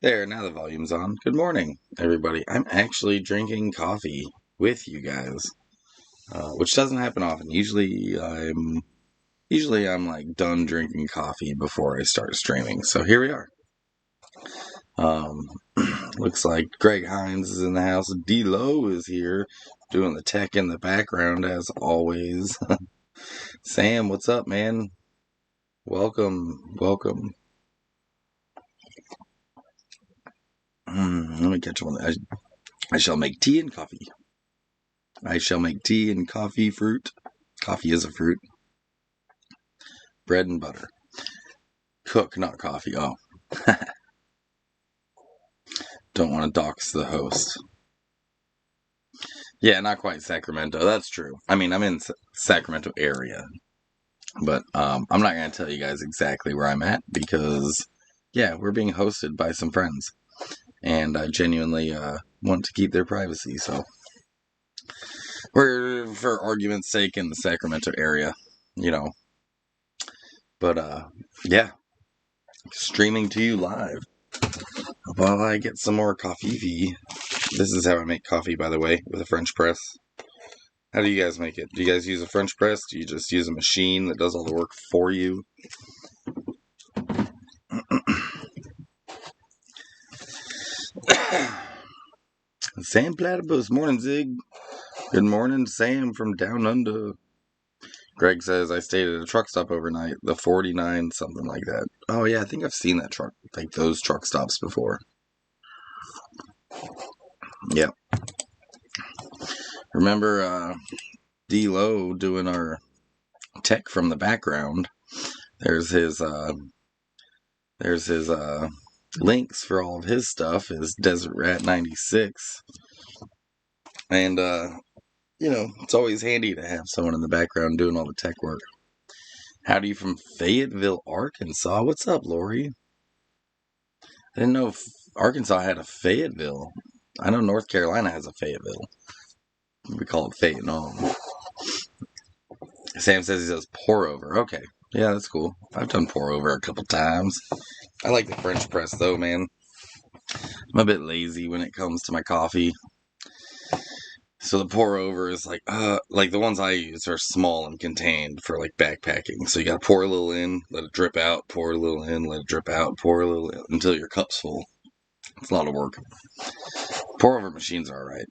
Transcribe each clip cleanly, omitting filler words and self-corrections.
There, now the volume's on. Good morning, everybody. I'm actually drinking coffee with you guys, which doesn't happen often. Usually I'm like done drinking coffee before I start streaming. So here we are. Um, looks like Greg Hines is in the house. D-Lo is here, doing the tech in the background as always. Sam, what's up, man? Welcome. Let me catch one. I shall make tea and coffee. I shall make tea and coffee fruit. Coffee is a fruit. Bread and butter. Cook, not coffee. Oh. Don't want to dox the host. Yeah, not quite Sacramento. That's true. I mean, I'm in Sacramento area. But I'm not going to tell you guys exactly where I'm at because, yeah, we're being hosted by some friends. And I genuinely want to keep their privacy. So we're, for argument's sake, in the Sacramento area, you know. But, yeah, streaming to you live. While I get some more coffee. This is how I make coffee, by the way, with a French press. How do you guys make it? Do you guys use a French press? Do you just use a machine that does all the work for you? Sam Platypus, morning Zig. Good morning, Sam from down under. Greg says I stayed at a truck stop overnight, the 49, something like that. Oh yeah, I think I've seen that truck, like those truck stops before. Yep. Remember D-Lo doing our tech from the background? There's his links for all of his stuff, is Desert Rat 96. And it's always handy to have someone in the background doing all the tech work. Howdy from Fayetteville, Arkansas. What's up, Lori? I didn't know if Arkansas had a Fayetteville. I know North Carolina has a Fayetteville. We call it Fayetteville. Sam says he does pour over. Okay. Yeah, that's cool. I've done pour over a couple times. I like the French press though, man. I'm a bit lazy when it comes to my coffee. So the pour over is like the ones I use are small and contained for like backpacking. So you gotta pour a little in, let it drip out, pour a little in, let it drip out, pour a little in, until your cup's full. It's a lot of work. Pour over machines are alright.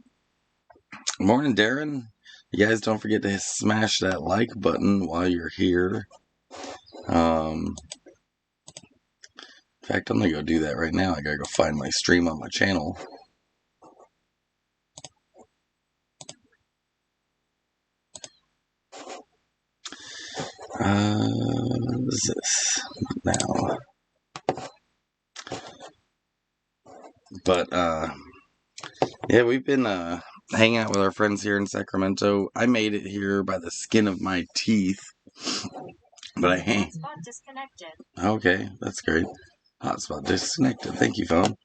Morning, Darren. You guys don't forget to smash that like button while you're here. In fact, I'm gonna go do that right now. I gotta go find my stream on my channel. What is this now? But yeah, we've been hanging out with our friends here in Sacramento. I made it here by the skin of my teeth, but I hotspot disconnected. Okay, that's great. Hotspot disconnected. Thank you, phone.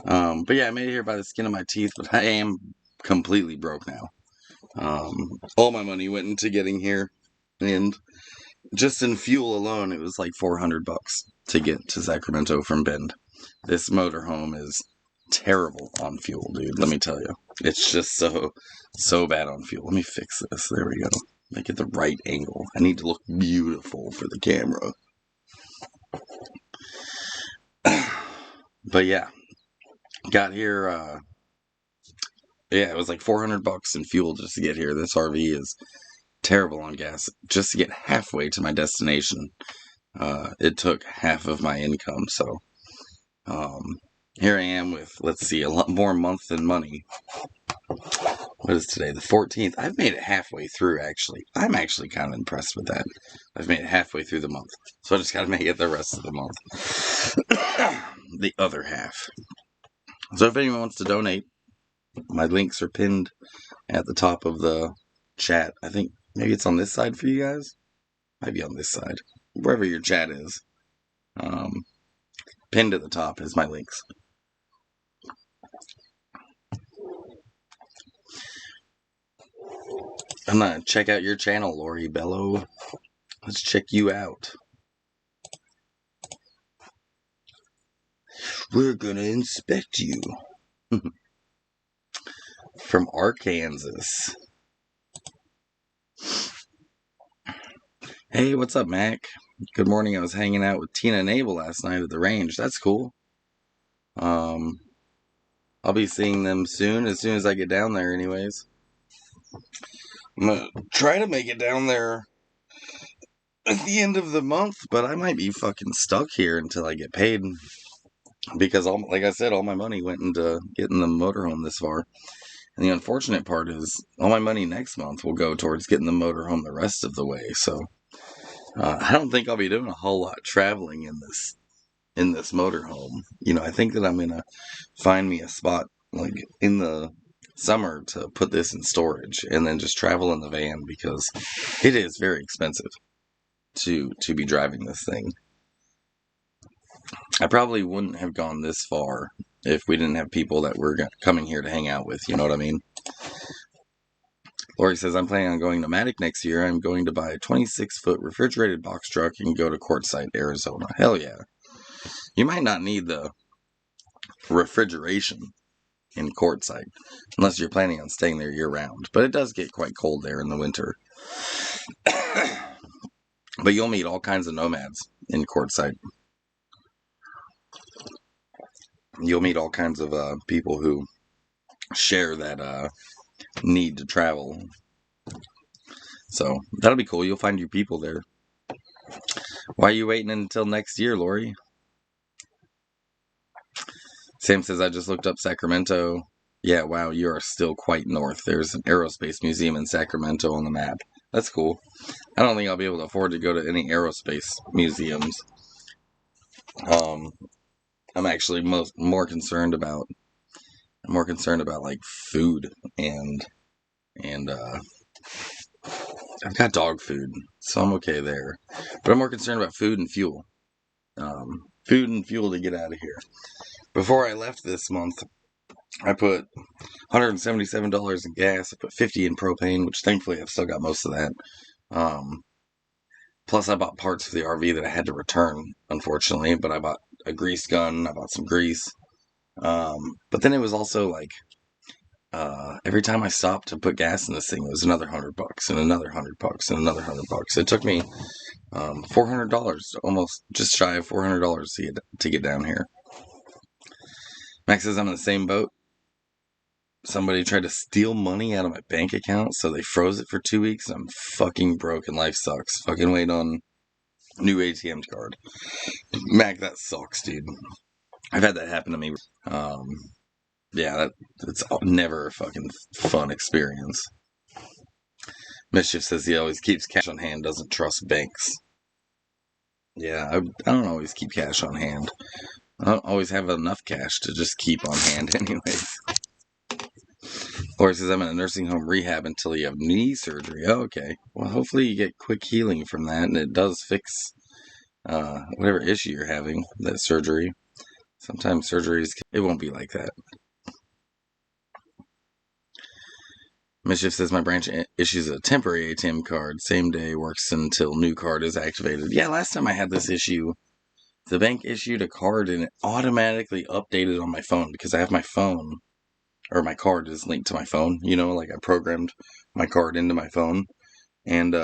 But yeah, I made it here by the skin of my teeth, but I am completely broke now. All my money went into getting here, and just in fuel alone, it was like $400 to get to Sacramento from Bend. This motorhome is terrible on fuel, dude. Let me tell you, it's just so bad on fuel. Let me fix this. There we go. Make it the right angle. I need to look beautiful for the camera. But yeah, got here. Yeah, it was like $400 in fuel just to get here. This RV is terrible on gas. Just to get halfway to my destination, it took half of my income. So here I am with, let's see, a lot more month than money. What is today? The 14th. I've made it halfway through, actually. I'm actually kind of impressed with that. I've made it halfway through the month. So I just got to make it the rest of the month. The other half. So if anyone wants to donate, my links are pinned at the top of the chat. I think maybe it's on this side for you guys. Might be on this side. Wherever your chat is. Pinned at the top is my links. I'm gonna check out your channel, Lori Bello. Let's check you out. We're gonna inspect you. From Arkansas. Hey, what's up, Mac? Good morning. I was hanging out with Tina and Abel last night at the range. That's cool. Um, I'll be seeing them soon as I get down there, anyways. I'm gonna try to make it down there at the end of the month, but I might be fucking stuck here until I get paid because, like I said, all my money went into getting the motorhome this far. And the unfortunate part is, all my money next month will go towards getting the motorhome the rest of the way. So I don't think I'll be doing a whole lot traveling in this motorhome. I think that I'm gonna find me a spot like in the summer to put this in storage and then just travel in the van because it is very expensive to be driving this thing. I probably wouldn't have gone this far if we didn't have people that were coming here to hang out with. You know what I mean? Lori says, I'm planning on going nomadic next year. I'm going to buy a 26-foot refrigerated box truck and go to Quartzsite, Arizona. Hell yeah. You might not need the refrigeration in Quartzsite unless you're planning on staying there year round. But it does get quite cold there in the winter. But you'll meet all kinds of nomads in Quartzsite. You'll meet all kinds of people who share that need to travel. So that'll be cool. You'll find your people there. Why are you waiting until next year, Lori? Sam says, I just looked up Sacramento. Yeah, wow, you are still quite north. There's an aerospace museum in Sacramento on the map. That's cool. I don't think I'll be able to afford to go to any aerospace museums. I'm actually more concerned about like food and I've got dog food, so I'm okay there. But I'm more concerned about food and fuel. Food and fuel to get out of here. Before I left this month, I put $177 in gas. I put $50 in propane, which thankfully I've still got most of that. Plus, I bought parts for the RV that I had to return, unfortunately. But I bought a grease gun. I bought some grease. But then it was also like every time I stopped to put gas in this thing, it was another $100 and another $100 and another $100. It took me $400, almost just shy of $400 to get down here. Max says I'm in the same boat. Somebody tried to steal money out of my bank account, so they froze it for 2 weeks. I'm fucking broke and life sucks. Fucking wait on new ATM card. Mac, that sucks, dude. I've had that happen to me. Yeah, that's never a fucking fun experience. Mischief says he always keeps cash on hand, doesn't trust banks. Yeah, I don't always keep cash on hand. I don't always have enough cash to just keep on hand anyways. Lori says, I'm in a nursing home rehab until you have knee surgery. Oh, okay. Well, hopefully you get quick healing from that, and it does fix whatever issue you're having, that surgery. Sometimes surgeries, it won't be like that. Mischief says, my branch issues a temporary ATM card. Same day, works until new card is activated. Yeah, last time I had this issue, the bank issued a card and it automatically updated on my phone because I have my phone, or my card is linked to my phone. Like I programmed my card into my phone. And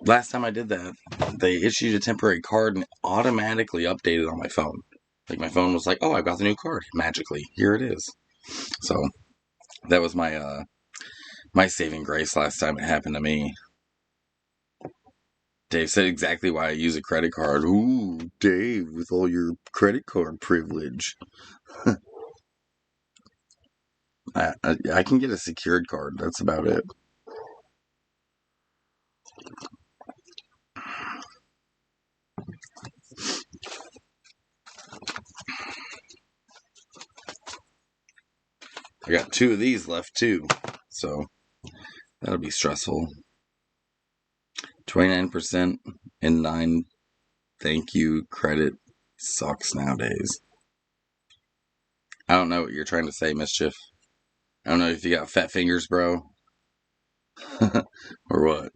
last time I did that, they issued a temporary card and it automatically updated on my phone. Like my phone was like, oh, I've got the new card. Magically, here it is. So that was my saving grace last time it happened to me. Dave said exactly why I use a credit card. Ooh, Dave, with all your credit card privilege. I can get a secured card. That's about it. I got 2 of these left too, so that'll be stressful. 29% and 9 thank you credit sucks nowadays. I don't know what you're trying to say, Mischief. I don't know if you got fat fingers, bro. Or what.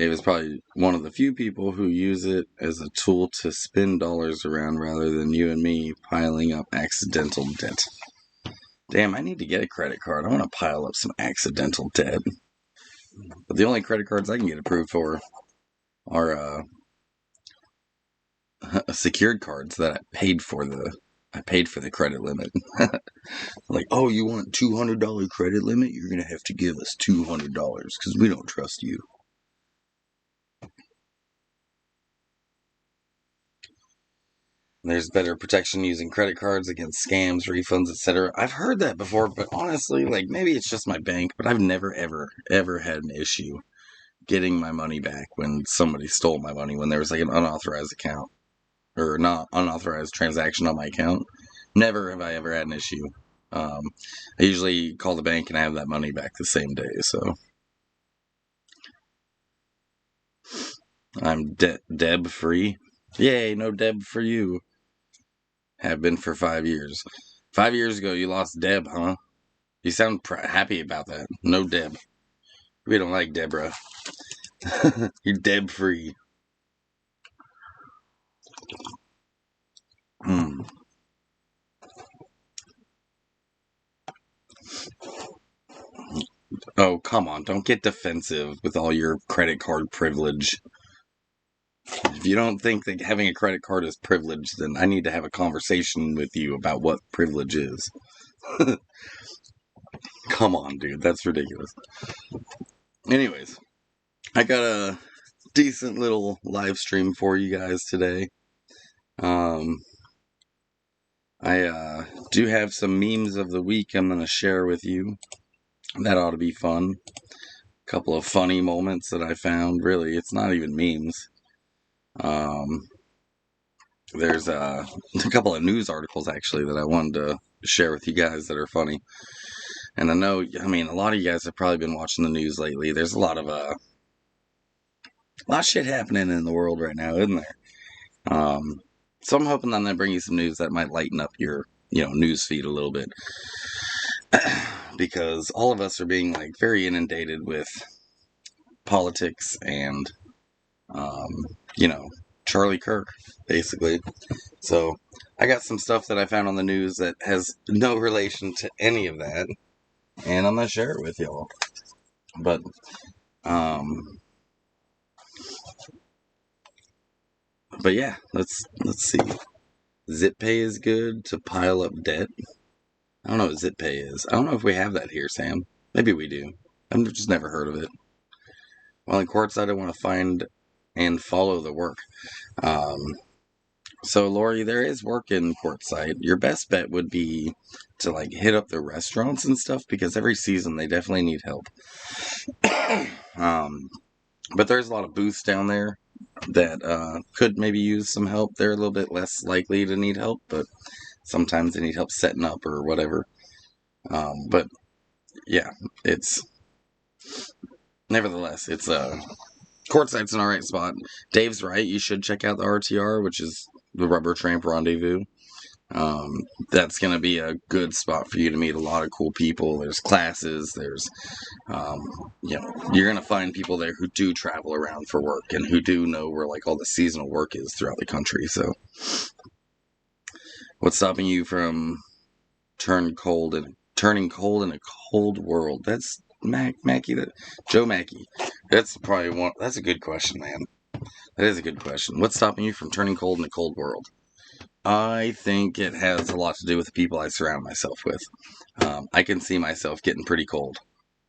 Dave is probably one of the few people who use it as a tool to spin dollars around rather than you and me piling up accidental debt. Damn, I need to get a credit card. I want to pile up some accidental debt. But the only credit cards I can get approved for are secured cards that I paid for the credit limit. Like, oh, you want $200 credit limit? You're gonna have to give us $200 because we don't trust you. There's better protection using credit cards against scams, refunds, etc. I've heard that before, but honestly, like maybe it's just my bank, but I've never ever had an issue getting my money back when somebody stole my money when there was like an unauthorized account or not unauthorized transaction on my account. Never have I ever had an issue. I usually call the bank and I have that money back the same day, so I'm Deb free. Yay, no Deb for you. Have been for 5 years. 5 years ago, you lost Deb, huh? You sound happy about that. No Deb. We don't like Deborah. You're Deb free. Hmm. Oh, come on. Don't get defensive with all your credit card privilege. If you don't think that having a credit card is privilege, then I need to have a conversation with you about what privilege is. Come on, dude. That's ridiculous. Anyways, I got a decent little live stream for you guys today. I do have some memes of the week I'm going to share with you. That ought to be fun. A couple of funny moments that I found. Really, it's not even memes. There's a couple of news articles actually that I wanted to share with you guys that are funny. And I know, I mean, a lot of you guys have probably been watching the news lately. There's a lot of shit happening in the world right now, isn't there? So I'm hoping that I bring you some news that might lighten up your, news feed a little bit. Because all of us are being like very inundated with politics and, Charlie Kirk, basically. So I got some stuff that I found on the news that has no relation to any of that, and I'm gonna share it with y'all. But yeah, let's see. ZipPay is good to pile up debt. I don't know what ZipPay is. I don't know if we have that here, Sam. Maybe we do. I've just never heard of it. Well, in courtside, I want to find and follow the work. So, Lori, there is work in courtside. Your best bet would be to like hit up the restaurants and stuff because every season they definitely need help. But there's a lot of booths down there that could maybe use some help. They're a little bit less likely to need help, but sometimes they need help setting up or whatever. But yeah, it's nevertheless it's courtside's an alright spot. Dave's right. You should check out the RTR, which is the Rubber Tramp Rendezvous. That's going to be a good spot for you to meet a lot of cool people. There's classes. There's, you're going to find people there who do travel around for work and who do know where like all the seasonal work is throughout the country. So, what's stopping you from turning cold in a cold world? That's Mackie. Joe Mackie. That's probably one. That's a good question, man. That is a good question. What's stopping you from turning cold in a cold world? I think it has a lot to do with the people I surround myself with. I can see myself getting pretty cold,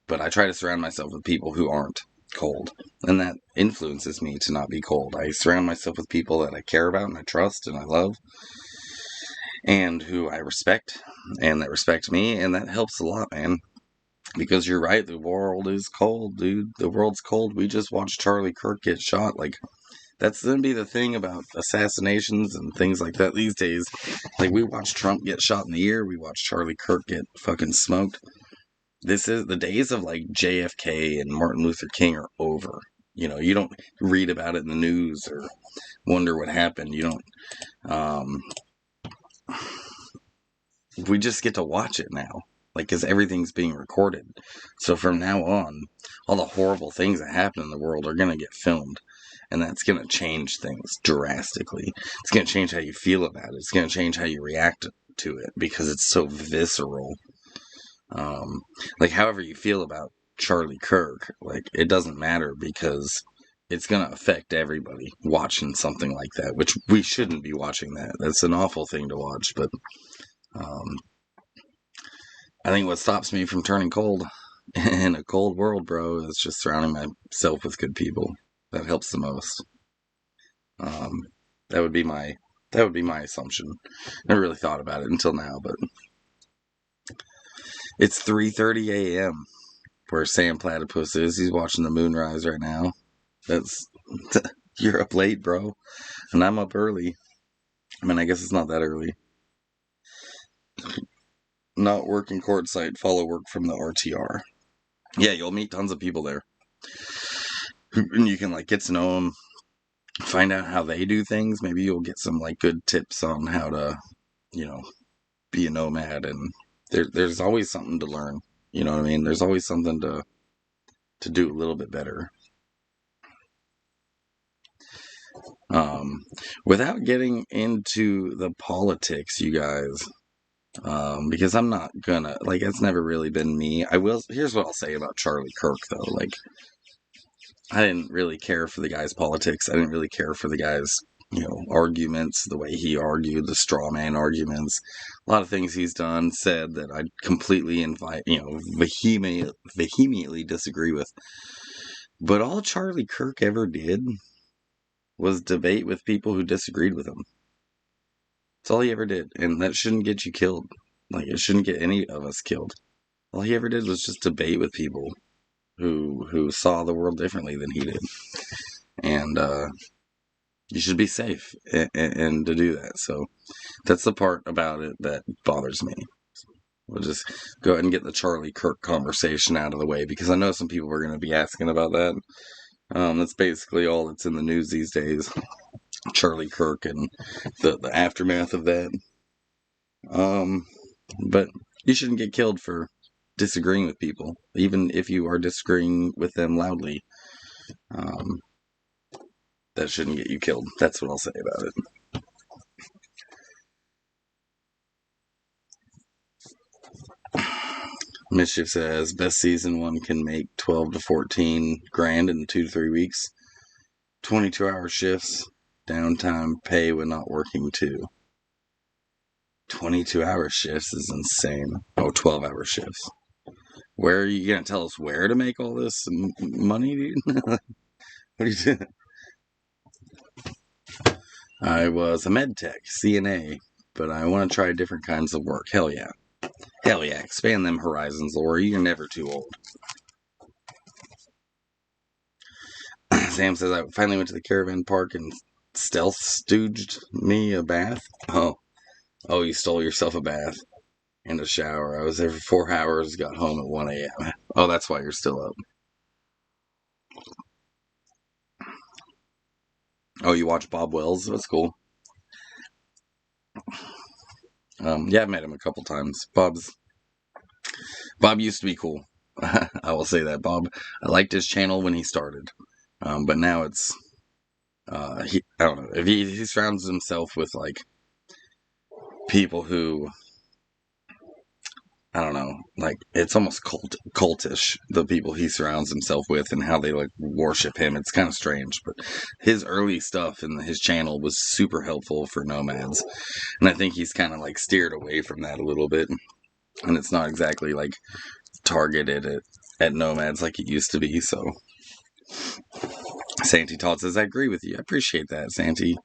but I try to surround myself with people who aren't cold, and that influences me to not be cold. I surround myself with people that I care about and I trust and I love, and who I respect, and that respect me, and that helps a lot, man. Because you're right, the world is cold, dude. The world's cold. We just watched Charlie Kirk get shot. Like, that's going to be the thing about assassinations and things like that these days. Like, we watched Trump get shot in the ear. We watched Charlie Kirk get fucking smoked. This is the days of, like, JFK and Martin Luther King are over. You don't read about it in the news or wonder what happened. You don't, we just get to watch it now. Like, because everything's being recorded. So from now on, all the horrible things that happen in the world are going to get filmed. And that's going to change things drastically. It's going to change how you feel about it. It's going to change how you react to it because it's so visceral. Um, like, however you feel about Charlie Kirk, like, it doesn't matter because it's going to affect everybody watching something like that, which we shouldn't be watching that. That's an awful thing to watch, but um, I think what stops me from turning cold in a cold world, bro, is just surrounding myself with good people. That helps the most. Um, that would be my assumption. Never really thought about it until now, but it's 3:30 a.m. where Sam Platypus is. He's watching the moonrise right now. That's you're up late, bro, and I'm up early. I mean, I guess it's not that early. Not working court site. Follow work from the RTR. Yeah, you'll meet tons of people there, and you can like get to know them, find out how they do things. Maybe you'll get some like good tips on how to, you know, be a nomad. And there's always something to learn. You know what I mean? There's always something to do a little bit better. Um, Without getting into the politics, you guys, because I'm not gonna like it's never really been me. I will. Here's what I'll say about Charlie Kirk, though. Like, I didn't really care for the guy's politics. I didn't really care for the guy's, arguments, the way he argued, the straw man arguments. A lot of things he's done, said that I completely vehemently disagree with. But all Charlie Kirk ever did was debate with people who disagreed with him. That's all he ever did. And that shouldn't get you killed. Like, it shouldn't get any of us killed. All he ever did was just debate with people who saw the world differently than he did. And you should be safe and to do that. So that's the part about it that bothers me. We'll just go ahead and get the Charlie Kirk conversation out of the way because I know some people are going to be asking about that. That's basically all that's in the news these days. Charlie Kirk and the aftermath of that. But you shouldn't get killed for disagreeing with people, even if you are disagreeing with them loudly. That shouldn't get you killed. That's what I'll say about it. Mischief says best season one can make 12 to 14 grand in 2 to 3 weeks. 22-hour shifts, downtime pay when not working too. 22-hour shifts is insane. Oh, 12-hour shifts. Where are you going to tell us where to make all this money, dude? What are you doing? I was a med tech, CNA, but I want to try different kinds of work. Hell yeah. Hell yeah. Expand them horizons, Lori. You're never too old. Sam says, I finally went to the caravan park and stealth stooged me a bath. Oh, you stole yourself a bath and a shower. I was there for 4 hours, got home at 1 a.m. Oh, that's why you're still up. Oh, you watch Bob Wells? That's cool. Yeah, I've met him a couple times. Bob used to be cool. I will say that. Bob, I liked his channel when he started. But now it's, I don't know. If he surrounds himself with, like, people who, I don't know, like, it's almost cultish, the people he surrounds himself with and how they, like, worship him. It's kind of strange, but his early stuff in his channel was super helpful for nomads. And I think he's kind of, like, steered away from that a little bit. And it's not exactly, like, targeted at nomads like it used to be, so. Santi Todd says, I agree with you. I appreciate that, Santi.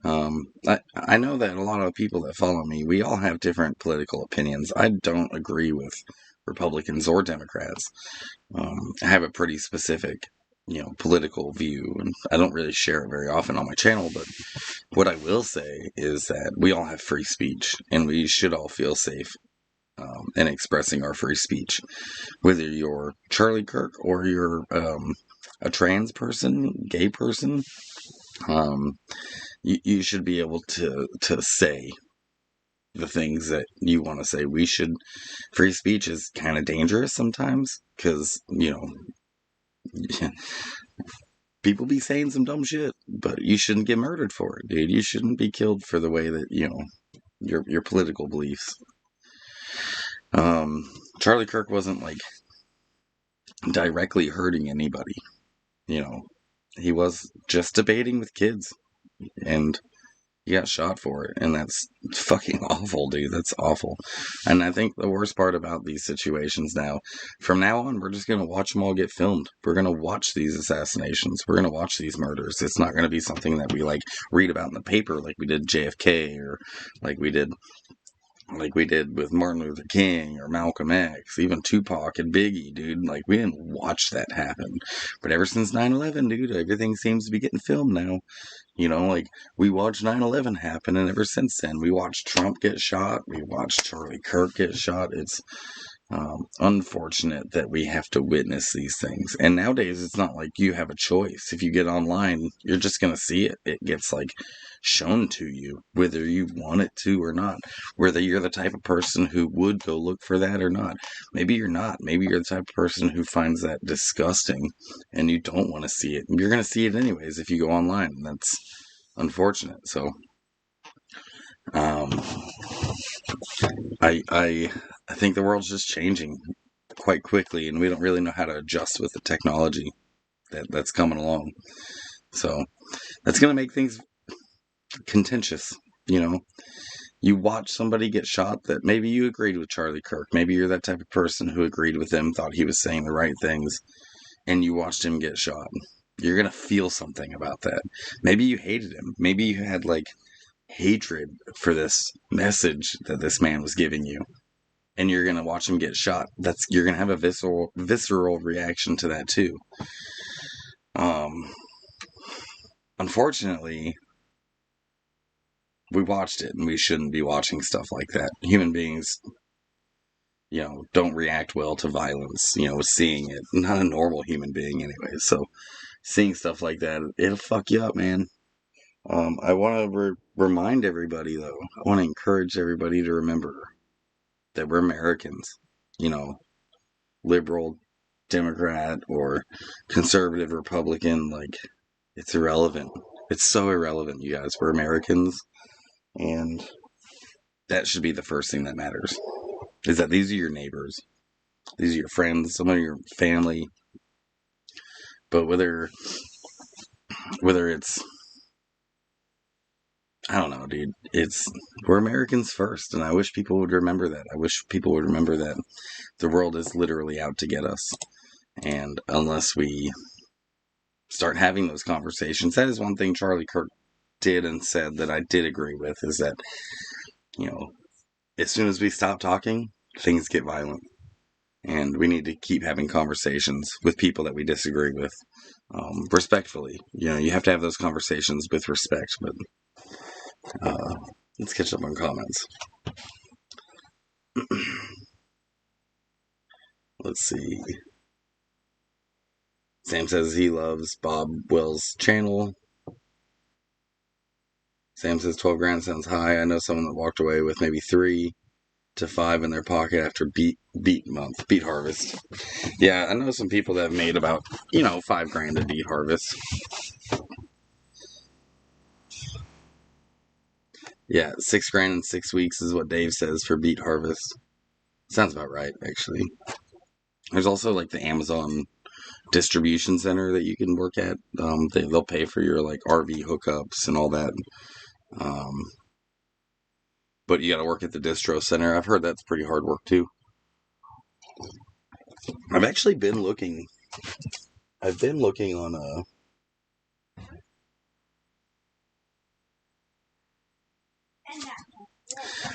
I know that a lot of people that follow me, we all have different political opinions. I don't agree with Republicans or Democrats. I have a pretty specific, political view, and I don't really share it very often on my channel, but what I will say is that we all have free speech, and we should all feel safe in expressing our free speech. Whether you're Charlie Kirk or you're a trans person, gay person, you should be able to say the things that you want to say. Free speech is kind of dangerous sometimes because, people be saying some dumb shit, but you shouldn't get murdered for it, dude. You shouldn't be killed for the way that, your political beliefs. Charlie Kirk wasn't like directly hurting anybody, you know. He was just debating with kids, and he got shot for it, and that's fucking awful, dude. That's awful. And I think the worst part about these situations now, from now on, we're just going to watch them all get filmed. We're going to watch these assassinations. We're going to watch these murders. It's not going to be something that we, like, read about in the paper like we did JFK or like we did with Martin Luther King or Malcolm X, even Tupac and Biggie, dude. Like, we didn't watch that happen. But ever since 9/11, dude, everything seems to be getting filmed now. Like, we watched 9/11 happen, and ever since then, we watched Trump get shot. We watched Charlie Kirk get shot. It's unfortunate that we have to witness these things. And nowadays, it's not like you have a choice. If you get online, you're just going to see it. It gets, like, shown to you, whether you want it to or not. Whether you're the type of person who would go look for that or not. Maybe you're not. Maybe you're the type of person who finds that disgusting and you don't want to see it. You're going to see it anyways if you go online. And that's unfortunate. So, I think the world's just changing quite quickly, and we don't really know how to adjust with the technology that's coming along. So that's going to make things contentious. You watch somebody get shot that maybe you agreed with Charlie Kirk. Maybe you're that type of person who agreed with him, thought he was saying the right things, and you watched him get shot. You're going to feel something about that. Maybe you hated him. Maybe you had, like, hatred for this message that this man was giving you, and you're gonna watch him get shot. You're gonna have a visceral reaction to that too. Unfortunately, we watched it, and we shouldn't be watching stuff like that. Human beings, don't react well to violence. Seeing it, not a normal human being anyway. So seeing stuff like that, it'll fuck you up, man. I want to remind everybody, though. I want to encourage everybody to remember that we're Americans. Liberal, Democrat, or conservative Republican, like, it's irrelevant. It's so irrelevant, you guys. We're Americans, and that should be the first thing that matters. Is that these are your neighbors. These are your friends, some of your family. But whether it's, I don't know, dude. We're Americans first, and I wish people would remember that. I wish people would remember that the world is literally out to get us. And unless we start having those conversations, that is one thing Charlie Kirk did and said that I did agree with, is that, as soon as we stop talking, things get violent. And we need to keep having conversations with people that we disagree with, respectfully. You have to have those conversations with respect, but let's catch up on comments. Let's see. Sam says he loves Bob Wells' channel. Sam says 12 grand sounds high. I know someone that walked away with maybe 3 to 5 in their pocket after beet harvest. Yeah, I know some people that have made about, 5 grand in beet harvest. Yeah, 6 grand in 6 weeks is what Dave says for beet harvest. Sounds about right, actually. There's also, like, the Amazon distribution center that you can work at. They'll pay for your, like, RV hookups and all that. But you got to work at the distro center. I've heard that's pretty hard work too. I've actually been looking. I've been looking on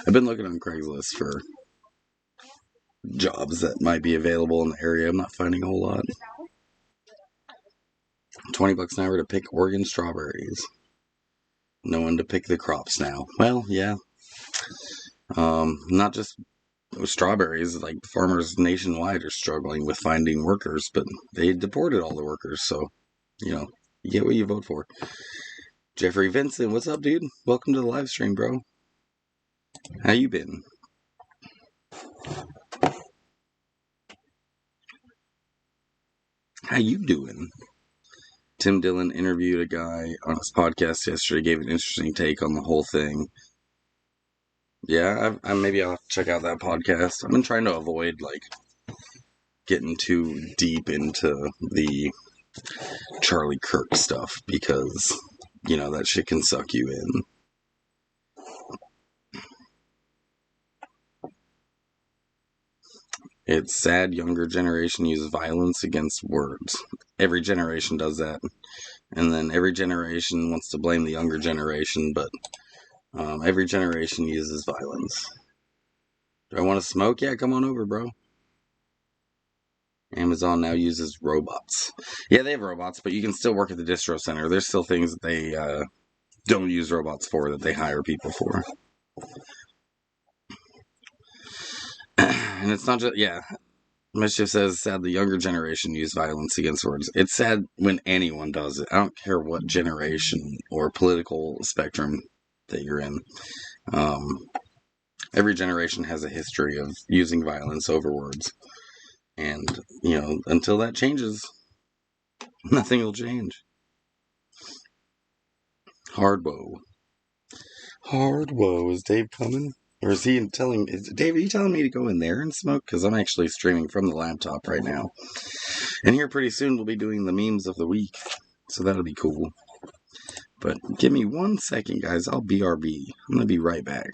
I've been looking on Craigslist for jobs that might be available in the area. I'm not finding a whole lot. $20 an hour to pick Oregon strawberries. No one to pick the crops now. Well, yeah. Not just strawberries. Like, farmers nationwide are struggling with finding workers, but they deported all the workers. So, you get what you vote for. Jeffrey Vincent, what's up, dude? Welcome to the live stream, bro. How you been? How you doing? Tim Dillon interviewed a guy on his podcast yesterday, gave an interesting take on the whole thing. Yeah, maybe I'll check out that podcast. I've been trying to avoid, like, getting too deep into the Charlie Kirk stuff because, you know, that shit can suck you in. It's sad younger generation uses violence against words. Every generation does that. And then every generation wants to blame the younger generation, but every generation uses violence. Do I want to smoke? Yeah, come on over, bro. Amazon now uses robots. Yeah, they have robots, but you can still work at the distro center. There's still things that they don't use robots for that they hire people for. And it's not just, yeah. Mischief says, sad the younger generation use violence against words. It's sad when anyone does it. I don't care what generation or political spectrum that you're in. Every generation has a history of using violence over words. And, you know, until that changes, nothing will change. Hardwoe. Hardwoe. Is Dave coming? Or is he telling... Dave, are you telling me to go in there and smoke? Because I'm actually streaming from the laptop right now. And here pretty soon we'll be doing the memes of the week. So that'll be cool. But give me 1 second, guys. I'll BRB. I'm going to be right back.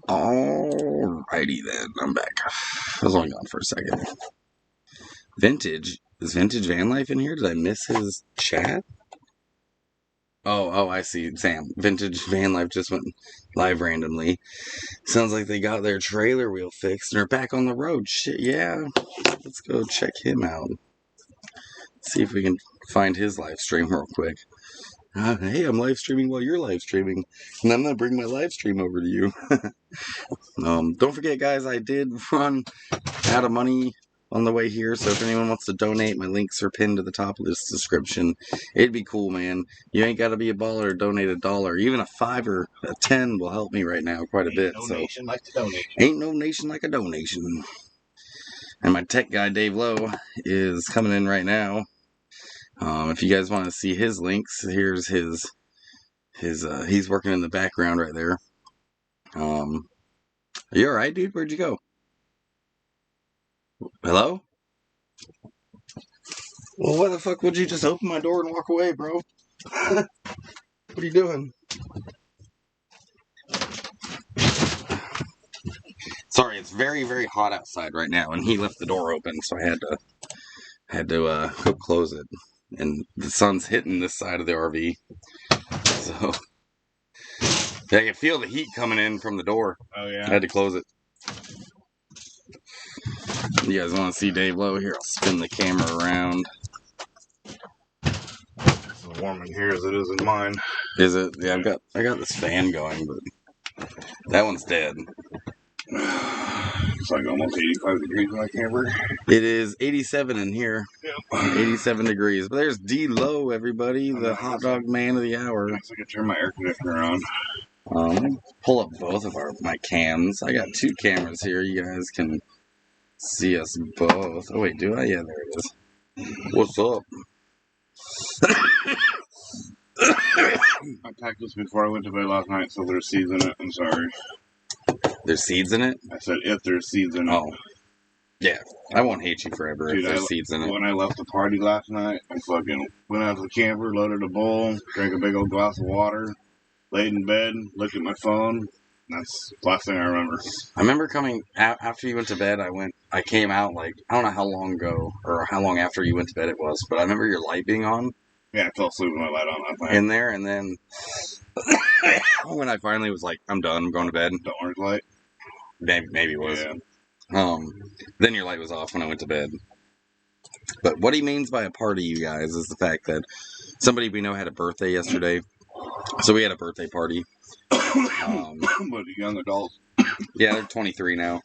Alrighty then. I'm back. I was only gone for a second. Vintage? Is Vintage Van Life in here? Did I miss his chat? Oh, I see. Sam. Vintage Van Life just went live randomly. Sounds like they got their trailer wheel fixed and are back on the road. Shit, yeah. Let's go check him out. See if we can find his live stream real quick. Hey, I'm live streaming while you're live streaming, and I'm gonna bring my live stream over to you. Don't forget, guys, I did run out of money on the way here, so if anyone wants to donate, my links are pinned to the top of this description. It'd be cool, man. You ain't gotta be a baller to donate $1. Even a 5 or a 10 will help me right now quite a bit. Ain't no nation like a donation. Ain't no nation like a donation. And my tech guy, Dave Lowe, is coming in right now. If you guys want to see his links, here's his he's working in the background right there. Are you alright, dude? Where'd you go? Hello? Well, why the fuck would you just open my door and walk away, bro? What are you doing? Sorry, it's very, very hot outside right now, and he left the door open, so I had to go close it. And the sun's hitting this side of the RV, so I can feel the heat coming in from the door. Oh, yeah? I had to close it. You guys want to see Dave Lowe? Here, I'll spin the camera around. It's as warm in here as it is in mine. Is it? Yeah, I got this fan going, but that one's dead. It's like almost 85 degrees in my camper. It is 87 in here. Yeah. 87 degrees. But there's D Lowe, everybody, the hot dog man of the hour. I can turn my air conditioner on. Pull up both of my cams. I got 2 cameras here. You guys can see us both. Oh wait, do I? Yeah, there it is. What's up? I packed this before I went to bed last night, so there's seeds in it. I'm sorry. There's seeds in it? I said if there's seeds in it. Oh. Yeah. I won't hate you forever. Dude, if there's seeds in it. When I left the party last night, I fucking went out to the camper, loaded a bowl, drank a big old glass of water, laid in bed, looked at my phone. That's the last thing I remember. I remember coming out after you went to bed. I came out like, I don't know how long ago or how long after you went to bed it was, but I remember your light being on. Yeah, I fell asleep with my light on. In there, and then when I finally was like, I'm done, I'm going to bed. The orange light? Maybe it was. Yeah. Then your light was off when I went to bed. But what he means by a party, you guys, is the fact that somebody we know had a birthday yesterday. So we had a birthday party. But young adults. Yeah, they're 23 now.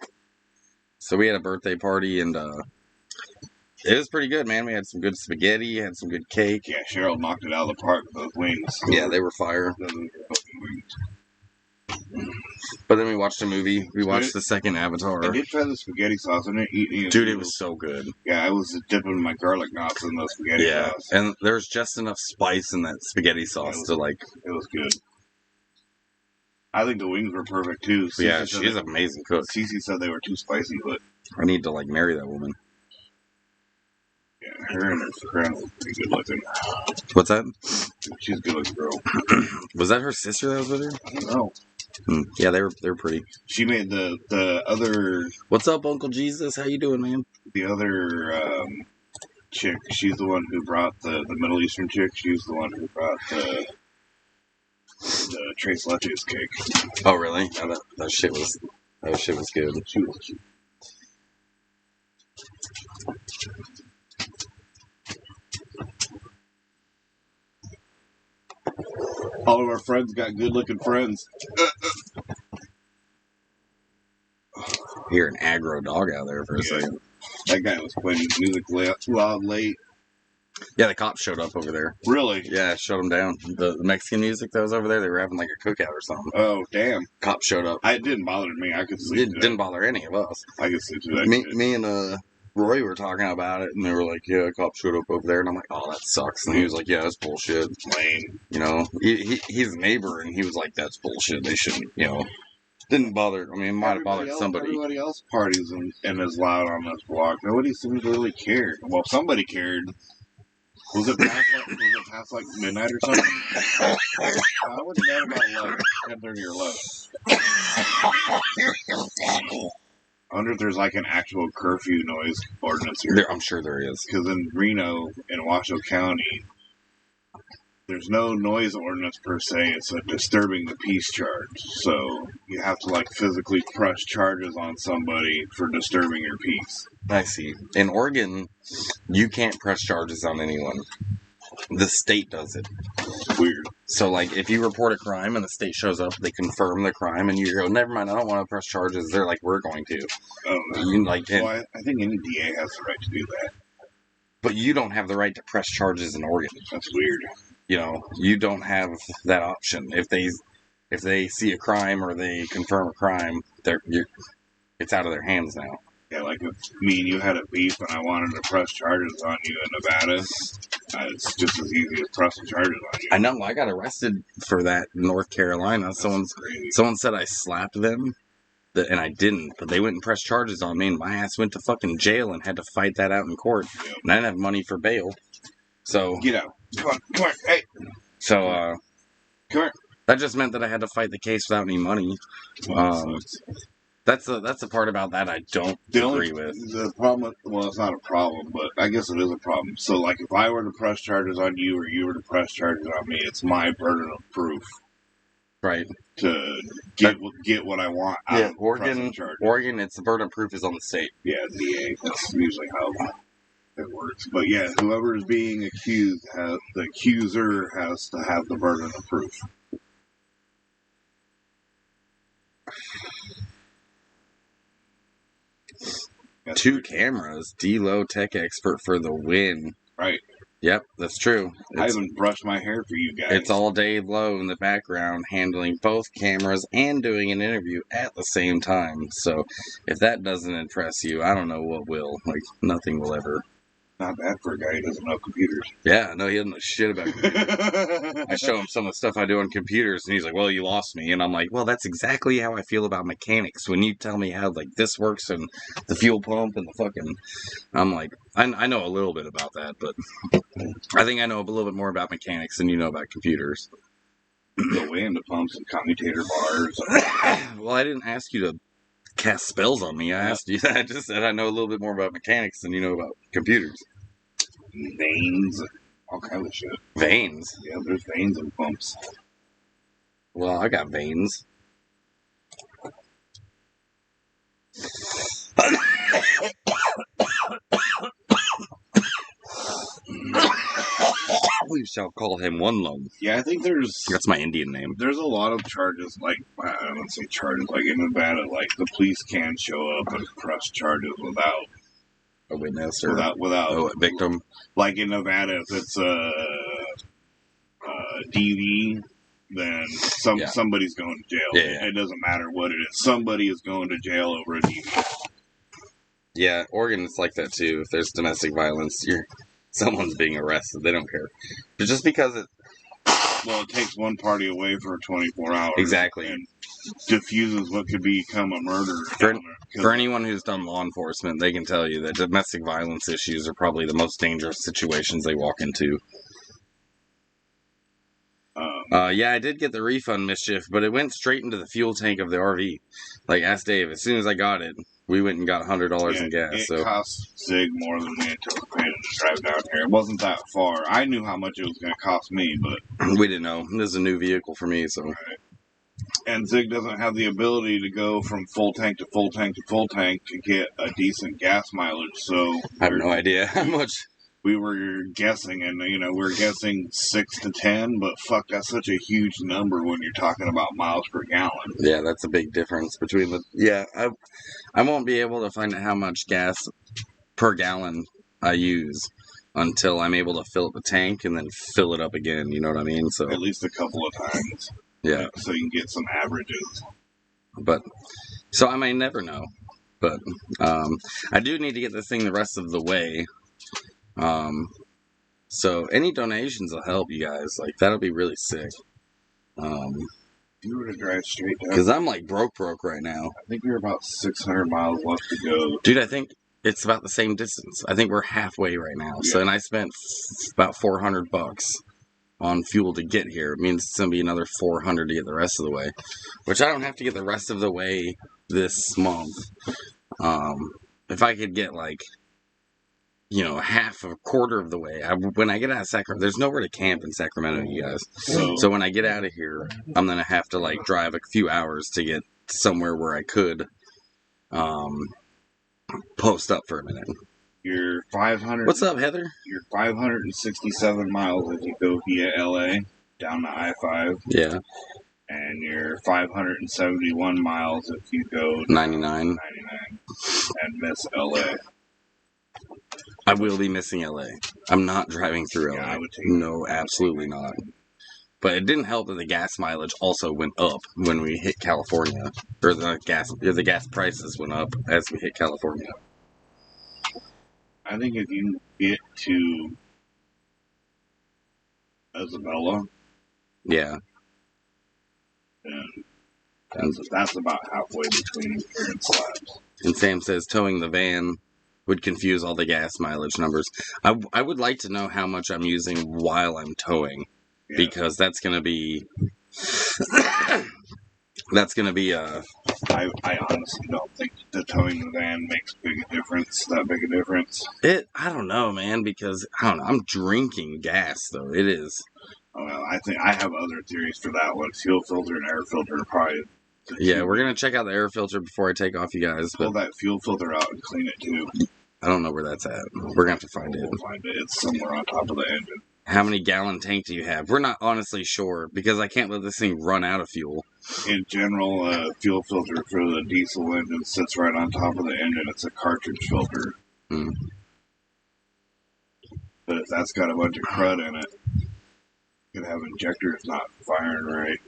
So we had a birthday party, and it was pretty good, man. We had some good spaghetti, had some good cake. Yeah, Cheryl knocked it out of the park with those wings. Yeah, they were fire. Those were fucking wings. But then we watched a movie. We watched the second Avatar. I did try the spaghetti sauce. I didn't eat any of it. Dude, it was so good. Yeah, I was dipping my garlic knots in the spaghetti sauce. And there's just enough spice in that spaghetti sauce to like. It was good. I think the wings were perfect too. Cece Yeah, she's an amazing cook. Cece said they were too spicy, but I need to like marry that woman. Yeah, her and her friend were pretty good looking. What's that? She's a good looking girl. Was that her sister that was with her? I don't know. Yeah, they were pretty. She made the other. What's up, Uncle Jesus? How you doing, man? The other chick. She's the one who brought the Middle Eastern chick. She's the one who brought the Tres Leches cake. Oh, really? Oh, that shit was good. She was cute. All of our friends got good looking friends. Hear an aggro dog out there for a second. That guy was playing music loud late. Yeah, the cops showed up over there. Really? Yeah, shut them down. The Mexican music that was over there, they were having like a cookout or something. Oh, damn. Cops showed up. It didn't bother me. I could sleep. It didn't bother any of us. I could sleep through that. Me and Roy were talking about it, and they were like, yeah, cops showed up over there. And I'm like, oh, that sucks. And he was like, yeah, that's bullshit. Lame. You know, he's a neighbor, and he was like, that's bullshit. They shouldn't, you know. Didn't bother. I mean, it might have bothered somebody. Everybody else parties and is loud on this block. Nobody seems to really care. Well, somebody cared. Was it past like midnight or something? I went to bed about 11, 10:30 or 11. I wonder if there's like an actual curfew noise ordinance here. I'm sure there is. Because in Reno, in Washoe County, there's no noise ordinance per se. It's a disturbing the peace charge. So you have to like physically press charges on somebody for disturbing your peace. I see. In Oregon, you can't press charges on anyone. The state does it. Weird. So, like, if you report a crime and the state shows up, they confirm the crime, and you go, never mind, I don't want to press charges. They're like, we're going to. Oh, You, like, well, I think any DA has the right to do that. But you don't have the right to press charges in Oregon. That's weird. You know, you don't have that option. If they see a crime or they confirm a crime, it's out of their hands now. Yeah, like if me and you had a beef and I wanted to press charges on you in Nevada, it's just as easy as pressing charges on you. I know. I got arrested for that in North Carolina. Someone said I slapped them, and I didn't. But they went and pressed charges on me, and my ass went to fucking jail and had to fight that out in court. Yep. And I didn't have money for bail. So get out. Come on, hey. So come here. That just meant that I had to fight the case without any money. That's the part about that I don't agree with. The problem, it's not a problem, but I guess it is a problem. So, like, if I were to press charges on you or you were to press charges on me, it's my burden of proof. Right. To get what I want out of Oregon, it's the burden of proof is on the state. Yeah, DA. That's usually how it works. But yeah, whoever is being accused, the accuser has to have the burden of proof. Two cameras. D-Lo tech expert for the win. Right. Yep, that's true. I haven't brushed my hair for you guys. It's all Dave Lowe in the background handling both cameras and doing an interview at the same time. So if that doesn't impress you, I don't know what will. Like, nothing will ever. Not bad for a guy who doesn't know computers. Yeah, no, he doesn't know shit about computers. I show him some of the stuff I do on computers, and he's like, well, you lost me. And I'm like, well, that's exactly how I feel about mechanics. When you tell me how, like, this works and the fuel pump and the fucking... I'm like, I know a little bit about that, but I think I know a little bit more about mechanics than you know about computers. The way into pumps and commutator bars. Well, I didn't ask you to cast spells on me. I asked you that. I just said I know a little bit more about mechanics than you know about computers. Veins, all kinds of shit. Veins? Yeah, there's veins and pumps. Well, I got veins. Holy shall call him one loan. Yeah, I think That's my Indian name. there's a lot of charges, like, I don't say charges, like in Nevada, like the police can show up and press charges without A witness or without a victim. Like in Nevada, if it's a DV, then somebody's going to jail. Yeah. It doesn't matter what it is. Somebody is going to jail over a DV. Yeah, Oregon is like that too. If there's domestic violence, someone's being arrested. They don't care. But just because it takes one party away for 24 hours. Exactly. And diffuses what could become a murder. For anyone who's done law enforcement, they can tell you that domestic violence issues are probably the most dangerous situations they walk into. Yeah, I did get the refund, Mischief, but it went straight into the fuel tank of the RV. Like, ask Dave. As soon as I got it, we went and got $100 in gas. It cost Zig more than we anticipated to drive down here. It wasn't that far. I knew how much it was going to cost me, but we didn't know. This is a new vehicle for me, so. Right. And Zig doesn't have the ability to go from full tank to full tank to full tank to get a decent gas mileage. So I have no idea how much. We were guessing, and we're guessing 6 to 10, but fuck, that's such a huge number when you're talking about miles per gallon. Yeah, that's a big difference between the. Yeah, I won't be able to find out how much gas per gallon I use until I'm able to fill up the tank and then fill it up again. You know what I mean? So at least a couple of times. Yeah. So you can get some averages. But so I may never know, but I do need to get this thing the rest of the way. So any donations will help you guys. Like, that'll be really sick. You were to drive straight down. Because I'm like broke right now. I think we're about 600 miles left to go. Dude, I think it's about the same distance. I think we're halfway right now. Yeah. So, and I spent about $400 on fuel to get here. It means it's going to be another $400 to get the rest of the way. Which I don't have to get the rest of the way this month. If I could get like, a quarter of the way. When I get out of Sacramento, there's nowhere to camp in Sacramento, you guys. So when I get out of here, I'm going to have to, like, drive a few hours to get somewhere where I could post up for a minute. You're 500... What's up, Heather? You're 567 miles if you go via L.A. down to I-5. Yeah. And you're 571 miles if you go... 99. And miss L.A. I will be missing LA. I'm not driving through LA. Yeah, I would take no, absolutely not. But it didn't help that the gas mileage also went up when we hit California. Or the gas prices went up as we hit California. I think if you get to Isabella, yeah, then that's about halfway between here and Slabs. And Sam says towing the van would confuse all the gas mileage numbers. I would like to know how much I'm using while I'm towing, because that's going to be I honestly don't think the towing the van makes that big a difference. I don't know, man, because I'm drinking gas though. It is. Well, I think I have other theories for that one. Fuel filter and air filter are probably. Yeah, we're gonna check out the air filter before I take off, you guys. Pull that fuel filter out and clean it too. I don't know where that's at. We're gonna have to find it. We'll find it. It's somewhere on top of the engine. How many gallon tank do you have? We're not honestly sure, because I can't let this thing run out of fuel. In general, fuel filter for the diesel engine sits right on top of the engine. It's a cartridge filter. Mm. But if that's got a bunch of crud in it, you could have injectors not firing right.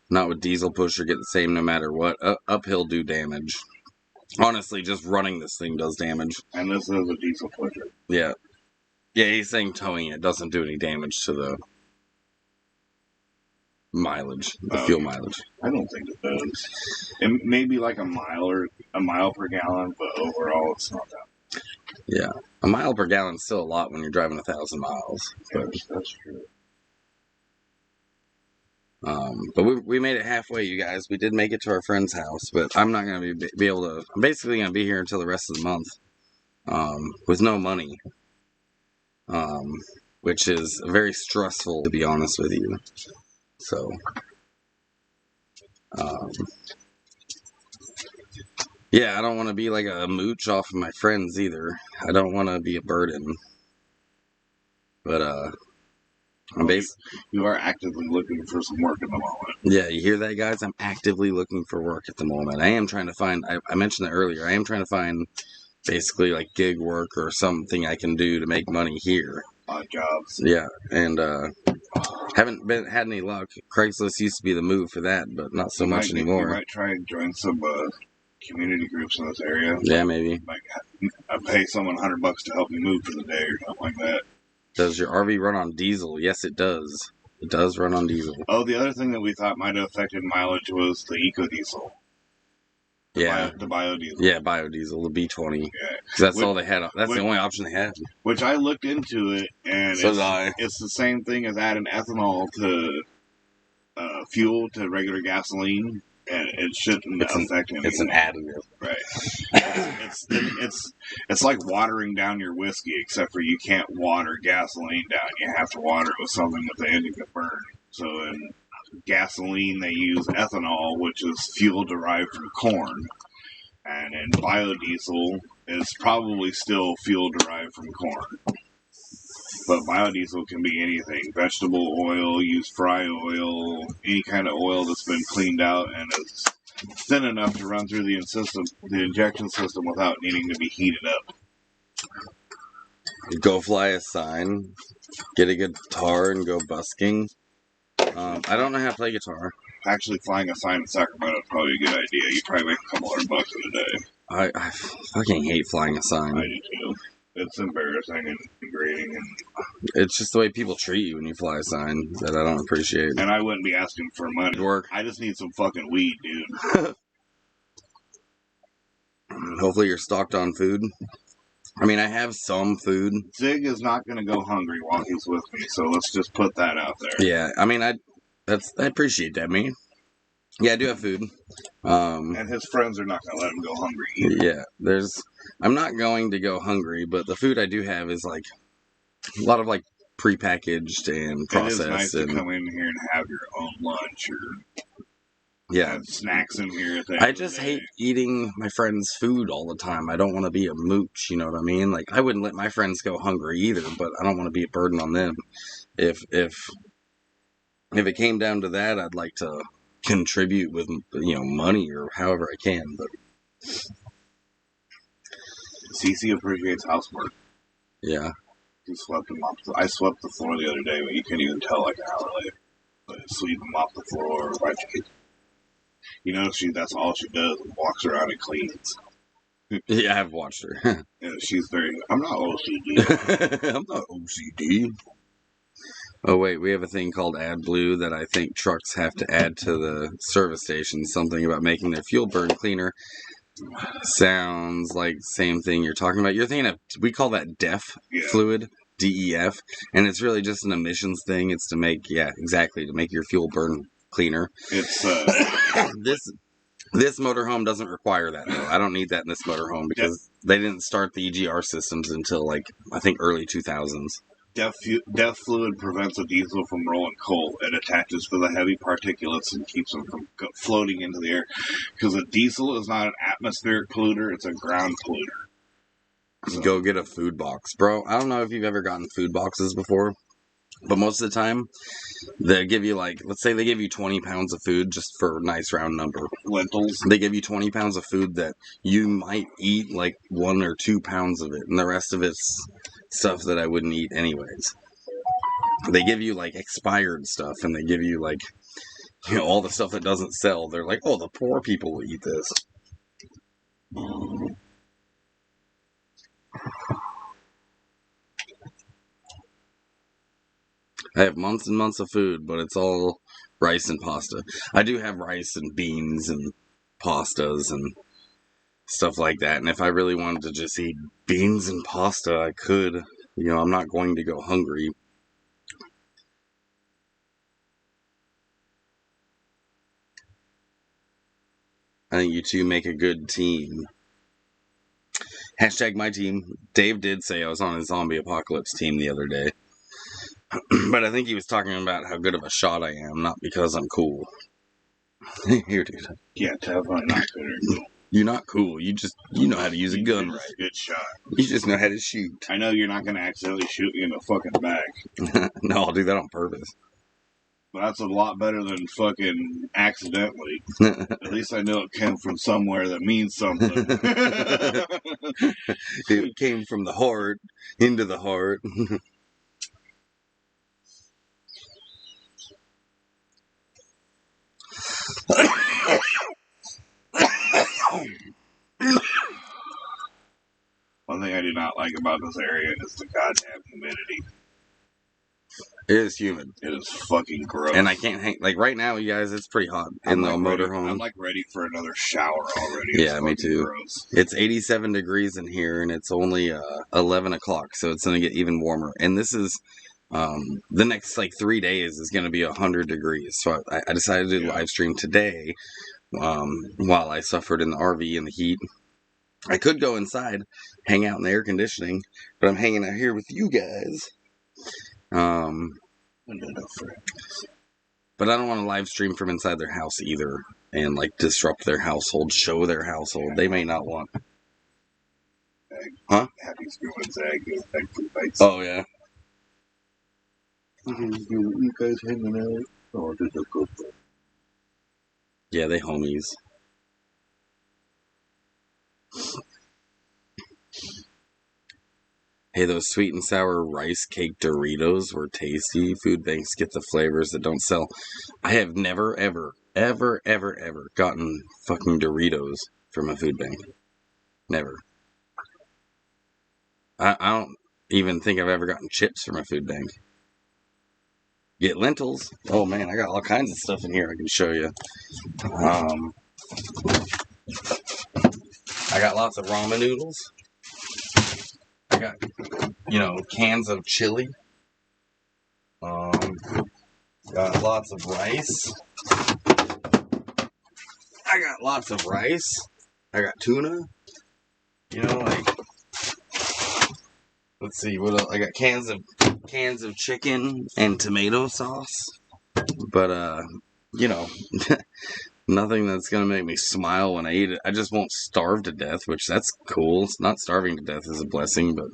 Not with diesel pusher, get the same no matter what. Uphill do damage. Honestly, just running this thing does damage. And this is a diesel pusher. Yeah. Yeah, he's saying towing it doesn't do any damage to the mileage, the fuel mileage. I don't think it does. It may be like a mile per gallon, but overall it's not that. Yeah. A mile per gallon is still a lot when you're driving 1,000 miles. But that's true. But we made it halfway, you guys. We did make it to our friend's house, but I'm not going to be able to... I'm basically going to be here until the rest of the month with no money, which is very stressful, to be honest with you. So, yeah, I don't want to be like a mooch off of my friends either. I don't want to be a burden. But I'm you are actively looking for some work at the moment. Yeah, you hear that, guys? I'm actively looking for work at the moment. I am trying to find. I mentioned it earlier. I am trying to find basically like gig work or something I can do to make money here. Odd jobs. Yeah, and haven't had any luck. Craigslist used to be the move for that, but not so much anymore. You might try and join some community groups in this area. Yeah, maybe. Like, I pay someone $100 to help me move for the day or something like that. Does your RV run on diesel? Yes, it does. It does run on diesel. Oh, the other thing that we thought might have affected mileage was the eco-diesel. The biodiesel. Yeah, biodiesel, the B20. Yeah. That's all they had. That's the only option they had. Which I looked into it, and so it's the same thing as adding ethanol to fuel to regular gasoline, and it shouldn't affect anything. It's an additive. Right. It's like watering down your whiskey, except for you can't water gasoline down. You have to water it with something that the engine can burn. So in gasoline, they use ethanol, which is fuel derived from corn. And in biodiesel, it's probably still fuel derived from corn. But biodiesel can be anything. Vegetable oil, used fry oil, any kind of oil that's been cleaned out and is thin enough to run through the injection system without needing to be heated up. Go fly a sign, get a guitar, and go busking. I don't know how to play guitar. Actually, flying a sign in Sacremento is probably a good idea. You probably make a couple $100 in a day. I fucking hate flying a sign. I do too. It's embarrassing and degrading, and it's just the way people treat you when you fly a sign that I don't appreciate. And I wouldn't be asking for money. Work. I just need some fucking weed, dude. Hopefully you're stocked on food. I mean, I have some food. Zig is not going to go hungry while he's with me, so let's just put that out there. Yeah, I mean, I appreciate that, man. Yeah, I do have food. And his friends are not going to let him go hungry either. Yeah, I'm not going to go hungry, but the food I do have is like a lot of like prepackaged and processed. It is nice to come in here and have your own lunch or have snacks in here. I just hate eating my friends' food all the time. I don't want to be a mooch, you know what I mean? Like, I wouldn't let my friends go hungry either, but I don't want to be a burden on them. If it came down to that, I'd like to contribute with, money or however I can, but Cece appreciates housework. Yeah. He swept and mopped. I swept the floor the other day, but you couldn't even tell like an hour later. But sweep and mop the floor, you know, that's all she does, walks around and cleans. Yeah, I've watched her. She's I'm not OCD. I'm not OCD. Oh, wait, we have a thing called AdBlue that I think trucks have to add to the service station. Something about making their fuel burn cleaner. Sounds like the same thing you're talking about. You're thinking of, we call that DEF fluid, DEF, and it's really just an emissions thing. It's to make, to make your fuel burn cleaner. It's, This motorhome doesn't require that, though. I don't need that in this motorhome because they didn't start the EGR systems until, I think early 2000s. DEF fluid prevents a diesel from rolling coal. It attaches to the heavy particulates and keeps them from floating into the air. Because a diesel is not an atmospheric polluter, it's a ground polluter. So. Go get a food box. Bro, I don't know if you've ever gotten food boxes before, but most of the time, they give you, let's say they give you 20 pounds of food just for a nice round number. Lentils. They give you 20 pounds of food that you might eat 1 or 2 pounds of it, and the rest of it's stuff that I wouldn't eat anyways. They give you expired stuff, and they give you all the stuff that doesn't sell. They're like, oh, the poor people will eat this. I have months and months of food, but it's all rice and pasta. I do have rice and beans and pastas and stuff like that. And if I really wanted to just eat beans and pasta, I could. I'm not going to go hungry. I think you two make a good team. Hashtag my team. Dave did say I was on his zombie apocalypse team the other day. But I think he was talking about how good of a shot I am, not because I'm cool. Here, dude. Yeah, definitely not good. You're not cool. You know how to use a gun You're right. a good shot. You just know how to shoot. I know you're not going to accidentally shoot me in the fucking back. No, I'll do that on purpose. But that's a lot better than fucking accidentally. At least I know it came from somewhere that means something. It came from the heart into the heart. One thing I do not like about this area is the goddamn humidity. It is humid. It is fucking gross. And I can't hang. Like right now, you guys, it's pretty hot in the motorhome. I'm like ready for another shower already. Yeah, me too. Gross. It's 87 degrees in here, and it's only 11 o'clock, so it's going to get even warmer. And this is the next like 3 days is going to be 100 degrees. So I decided to live stream today while I suffered in the RV in the heat. I could go inside, hang out in the air conditioning, but I'm hanging out here with you guys. But I don't want to live stream from inside their house either and like disrupt their household, show their household. They may not want. Huh? Happy Schoolman's egg food bites. Oh, yeah. You guys hanging out? Oh, just a good one. Yeah, they homies. Hey, those sweet and sour rice cake Doritos were tasty. Food banks get the flavors that don't sell. I have never, ever gotten fucking Doritos from a food bank. Never. I don't even think I've ever gotten chips from a food bank. Get lentils. Oh, man, I got all kinds of stuff in here I can show you. I got lots of ramen noodles. I got, cans of chili. Got lots of rice. I got lots of rice. I got tuna. Let's see what else. I got cans of chicken and tomato sauce. But nothing that's gonna make me smile when I eat it. I just won't starve to death, which that's cool. It's not starving to death is a blessing, but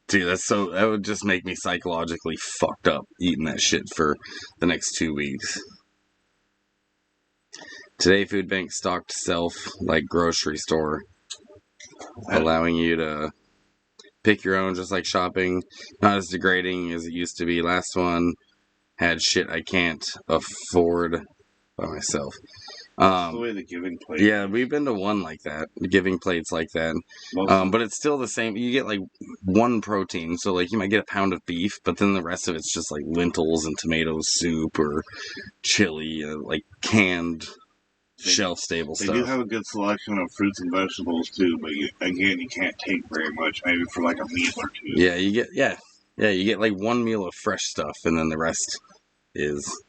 dude, that would just make me psychologically fucked up eating that shit for the next 2 weeks. Today, food bank stocked self like grocery store, allowing you to pick your own, just like shopping. Not as degrading as it used to be. Last one had shit I can't afford by myself. That's the way the giving plate. Yeah, we've been to one like that, giving plates like that. But it's still the same. You get like one protein, so like you might get a pound of beef, but then the rest of it's just like lentils and tomato soup or chili, like canned shelf-stable stuff. They do have a good selection of fruits and vegetables too, but you can't take very much. Maybe for like a meal or two. Yeah, you get like one meal of fresh stuff, and then the rest is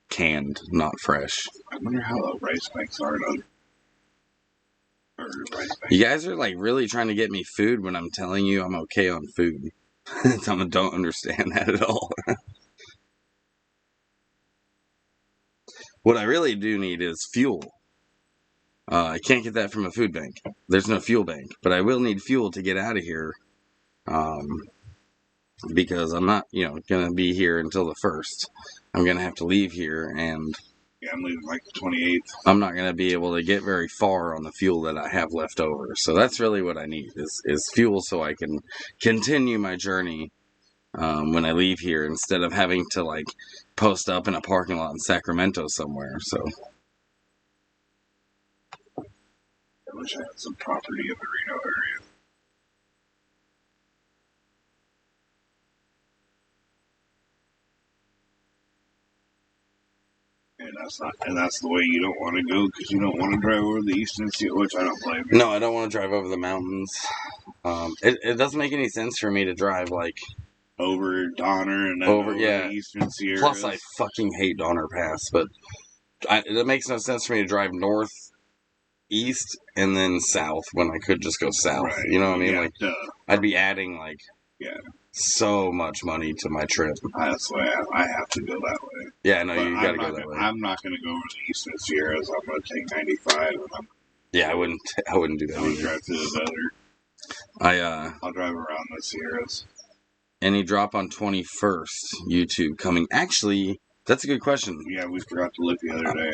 canned, not fresh. I wonder how the rice banks are. You guys are like really trying to get me food when I'm telling you I'm okay on food. I don't understand that at all. What I really do need is fuel. I can't get that from a food bank. There's no fuel bank, but I will need fuel to get out of here. Because I'm not, going to be here until the 1st. I'm going to have to leave here, and yeah, I'm leaving like the 28th. I'm not going to be able to get very far on the fuel that I have left over. So that's really what I need is fuel so I can continue my journey when I leave here instead of having to like post up in a parking lot in Sacramento somewhere. So I wish I had some property in the Reno area. And that's the way you don't want to go because you don't want to drive over the eastern sea, which I don't blame you. No, I don't want to drive over the mountains. It doesn't make any sense for me to drive like over Donner and then over the eastern Sierras. Plus, I fucking hate Donner Pass, but it makes no sense for me to drive north, east, and then south when I could just go south. Right. You know what I mean? Yeah, I'd be adding so much money to my trip. That's why I have to go that way. Yeah, no, But you gotta go that way. I'm not going to go over the Eastern Sierras. I'm going to take 95 and Yeah, I wouldn't do that I'm going to either. drive through the desert. I'll drive around the Sierras. Any drop on 21st YouTube coming? Actually, that's a good question. Yeah, we forgot to look the other day.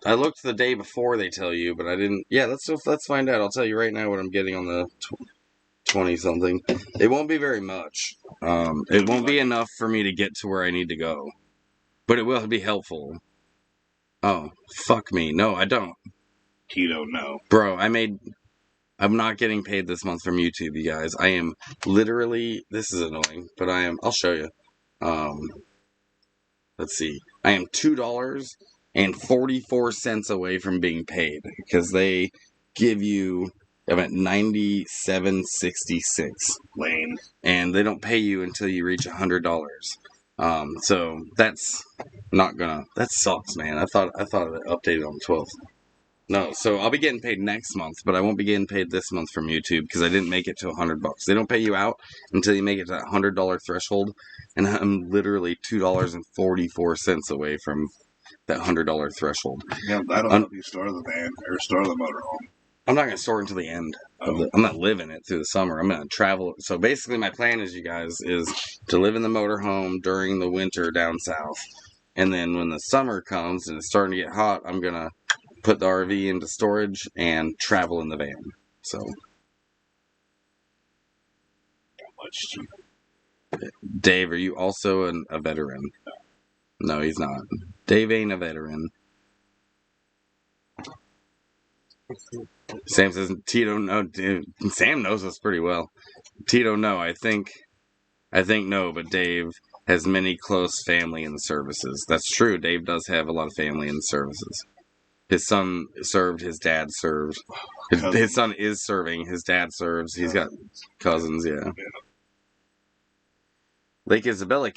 I looked the day before they tell you, but I didn't. Yeah, let's find out. I'll tell you right now what I'm getting on the 20 something. It won't be very much. It won't be enough for me to get to where I need to go, but it will be helpful. Oh, fuck me. No, I don't. Tito, no. Bro, I'm not getting paid this month from YouTube, you guys. I am literally, this is annoying, but I'll show you. Let's see. I am $2.44 away from being paid because they give you, I'm at 97.66. Lame. And they don't pay you until you reach $100. So that's not gonna, that sucks, man. I thought it updated on the 12th. No, so I'll be getting paid next month, but I won't be getting paid this month from YouTube because I didn't make it to $100. They don't pay you out until you make it to that $100 threshold, and I'm literally $2.44 away from that $100 threshold. Yeah, that'll help you store the van or store the motorhome. I'm not gonna store it until the end. I'm not living it through the summer. I'm gonna travel. So basically, my plan is, you guys, is to live in the motorhome during the winter down south, and then when the summer comes and it's starting to get hot, I'm gonna put the RV into storage and travel in the van. So, Much cheaper. Dave, are you also a veteran? No, he's not. Dave ain't a veteran. Sam says Tito no. Dude, Sam knows us pretty well. Tito no. I think no, but Dave has many close family in the services. That's true. Dave does have a lot of family in the services. His son served. His dad served. His son is serving. His dad serves. He's got cousins. Yeah. Lake Isabella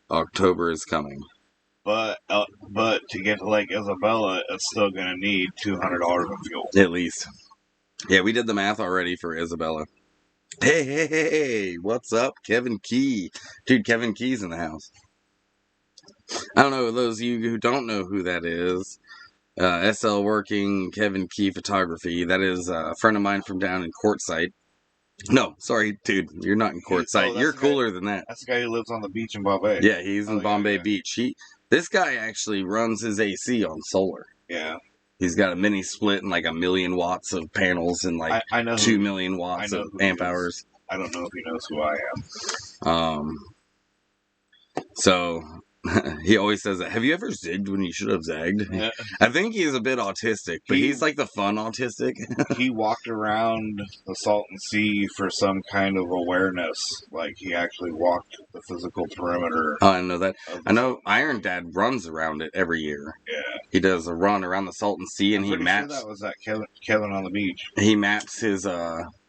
October is coming. But to get to Lake Isabella, it's still going to need $200 of fuel. At least. Yeah, we did the math already for Isabella. Hey, what's up, Kevin Key? Dude, Kevin Key's in the house. I don't know, those of you who don't know who that is, SL Working, Kevin Key Photography, that is a friend of mine from down in Quartzsite. No, sorry, dude, you're not in Quartzsite. You're cooler than that. That's the guy who lives on the beach in Bombay. Yeah, he's in Bombay Beach. This guy actually runs his AC on solar. Yeah. He's got a mini split and like 1,000,000 watts of panels and like 2 million watts of amp hours. I don't know if he knows who I am. So he always says that. Have you ever zigged when you should have zagged? Yeah. I think he's a bit autistic, but he's like the fun autistic. He walked around the Salton Sea for some kind of awareness. Like he actually walked the physical perimeter. Oh, I know that. I know Iron Dad runs around it every year. Yeah. He does a run around the Salton Sea, and he maps. Sure that was that Kevin on the beach. He maps his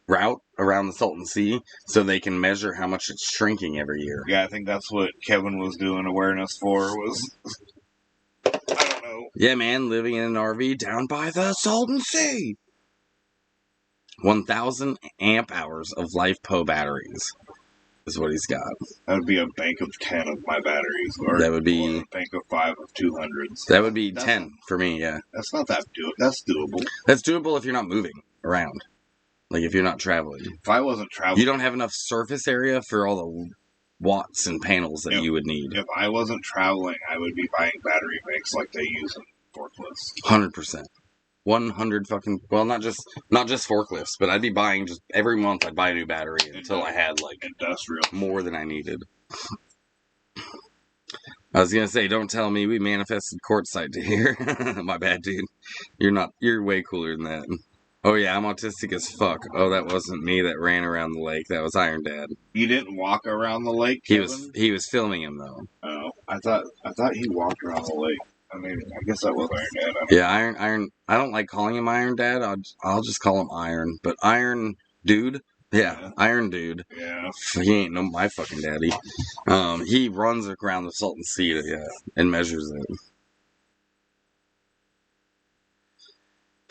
route around the Salton Sea so they can measure how much it's shrinking every year. Yeah, I think that's what Kevin was doing awareness for. I don't know. Yeah, man, living in an RV down by the Salton Sea. 1,000 amp hours of LiFePO batteries is what he's got. That would be a bank of 10 of my batteries. Or that would be a bank of 5 of 200s. That would be 10 for me, yeah. That's not that That's doable. That's doable if you're not moving around. Like, if you're not traveling. If I wasn't traveling... You don't have enough surface area for all the watts and panels that you would need. If I wasn't traveling, I would be buying battery banks like they use in forklifts. 100%. 100 fucking... Well, not just forklifts, but I'd be buying just... Every month, I'd buy a new battery until I had, like... Industrial. More than I needed. I was gonna say, don't tell me we manifested Quartzsite to here. My bad, dude. You're way cooler than that. Oh, yeah, I'm autistic as fuck. Oh, that wasn't me that ran around the lake. That was Iron Dad. You didn't walk around the lake, Kevin? He was filming him, though. Oh, I thought he walked around the lake. I mean, I guess that was Iron Dad. Yeah, Iron. I don't like calling him Iron Dad. I'll just call him Iron. But Iron Dude? Yeah, Iron Dude. Yeah. He ain't my fucking daddy. He runs around the Salton Sea and measures it.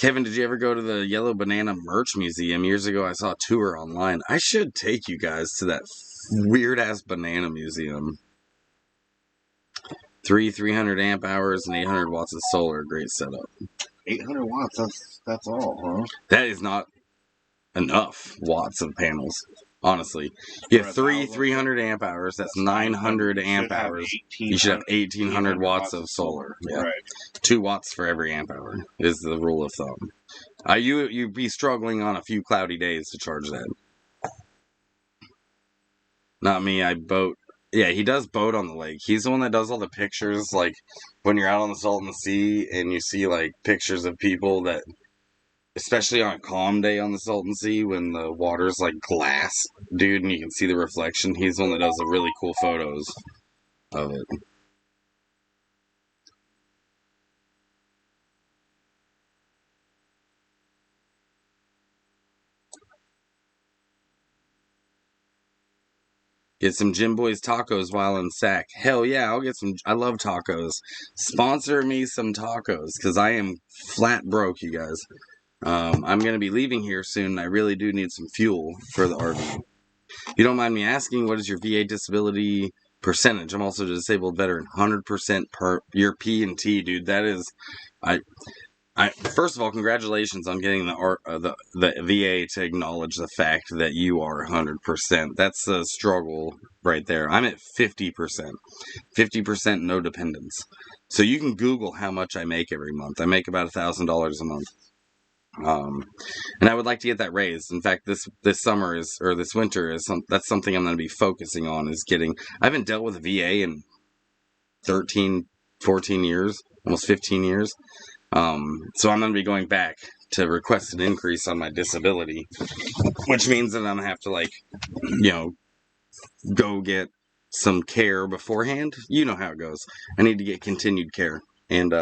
Kevin, did you ever go to the Yellow Banana Merch Museum? Years ago, I saw a tour online. I should take you guys to that weird-ass banana museum. 300 amp hours and 800 watts of solar. Great setup. 800 watts, that's all, huh? That is not enough watts of panels. Honestly, you have 300 amp hours. That's 900 amp hours. You should have 1800 watts of solar. Yeah, right. 2 watts for every amp hour is the rule of thumb. You'd be struggling on a few cloudy days to charge that. Not me. I boat. Yeah, he does boat on the lake. He's the one that does all the pictures, like when you're out on the Salton Sea and you see like pictures of people that, especially on a calm day on the Salton Sea when the water's like glass, dude, and you can see the reflection. He's the one that does the really cool photos of it. Get some Jim Boy's tacos while in Sac. Hell yeah, I'll get some. I love tacos. Sponsor me some tacos because I am flat broke, you guys. I'm going to be leaving here soon. And I really do need some fuel for the RV. You don't mind me asking, what is your VA disability percentage? I'm also a disabled veteran, 100% per your P&T, dude. That is, first of all, congratulations on getting the VA to acknowledge the fact that you are 100%. That's a struggle right there. I'm at 50%, 50% no dependents. So you can Google how much I make every month. I make about $1,000 a month. And I would like to get that raised. In fact, this summer this winter that's something I'm going to be focusing on is getting. I haven't dealt with a VA in 13, 14 years, almost 15 years. So I'm going to be going back to request an increase on my disability, which means that I'm going to have to go get some care beforehand. You know how it goes. I need to get continued care and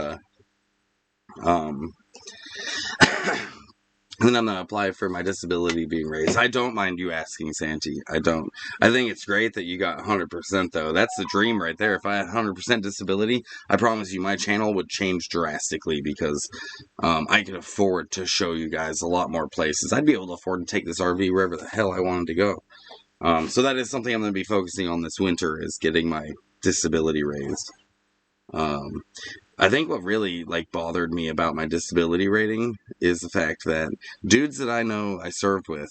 and then I'm going to apply for my disability being raised. I don't mind you asking, Santi. I don't. I think it's great that you got 100%, though. That's the dream right there. If I had 100% disability, I promise you my channel would change drastically because I could afford to show you guys a lot more places. I'd be able to afford to take this RV wherever the hell I wanted to go. So that is something I'm going to be focusing on this winter is getting my disability raised. I think what really bothered me about my disability rating is the fact that dudes that I know I served with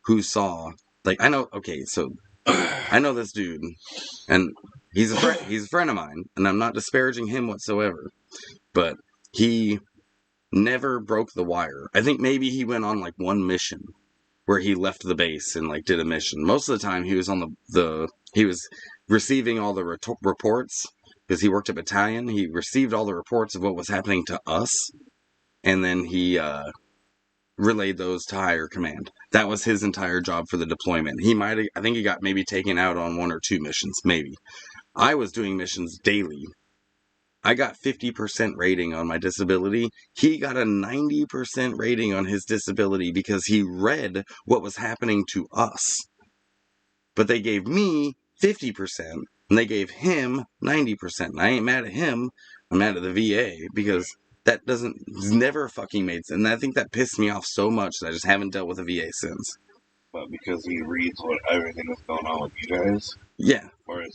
who saw I know this dude and he's a friend of mine and I'm not disparaging him whatsoever, but he never broke the wire. I think maybe he went on one mission where he left the base and did a mission. Most of the time he was on he was receiving all the reports. Because he worked at battalion, he received all the reports of what was happening to us, and then he relayed those to higher command. That was his entire job for the deployment. I think he got maybe taken out on 1 or 2 missions, maybe. I was doing missions daily. I got 50% rating on my disability. He got a 90% rating on his disability because he read what was happening to us. But they gave me 50%. And they gave him 90%. And I ain't mad at him. I'm mad at the VA because that never fucking made sense. And I think that pissed me off so much that I just haven't dealt with a VA since. But because he reads what everything that's going on with you guys? Yeah.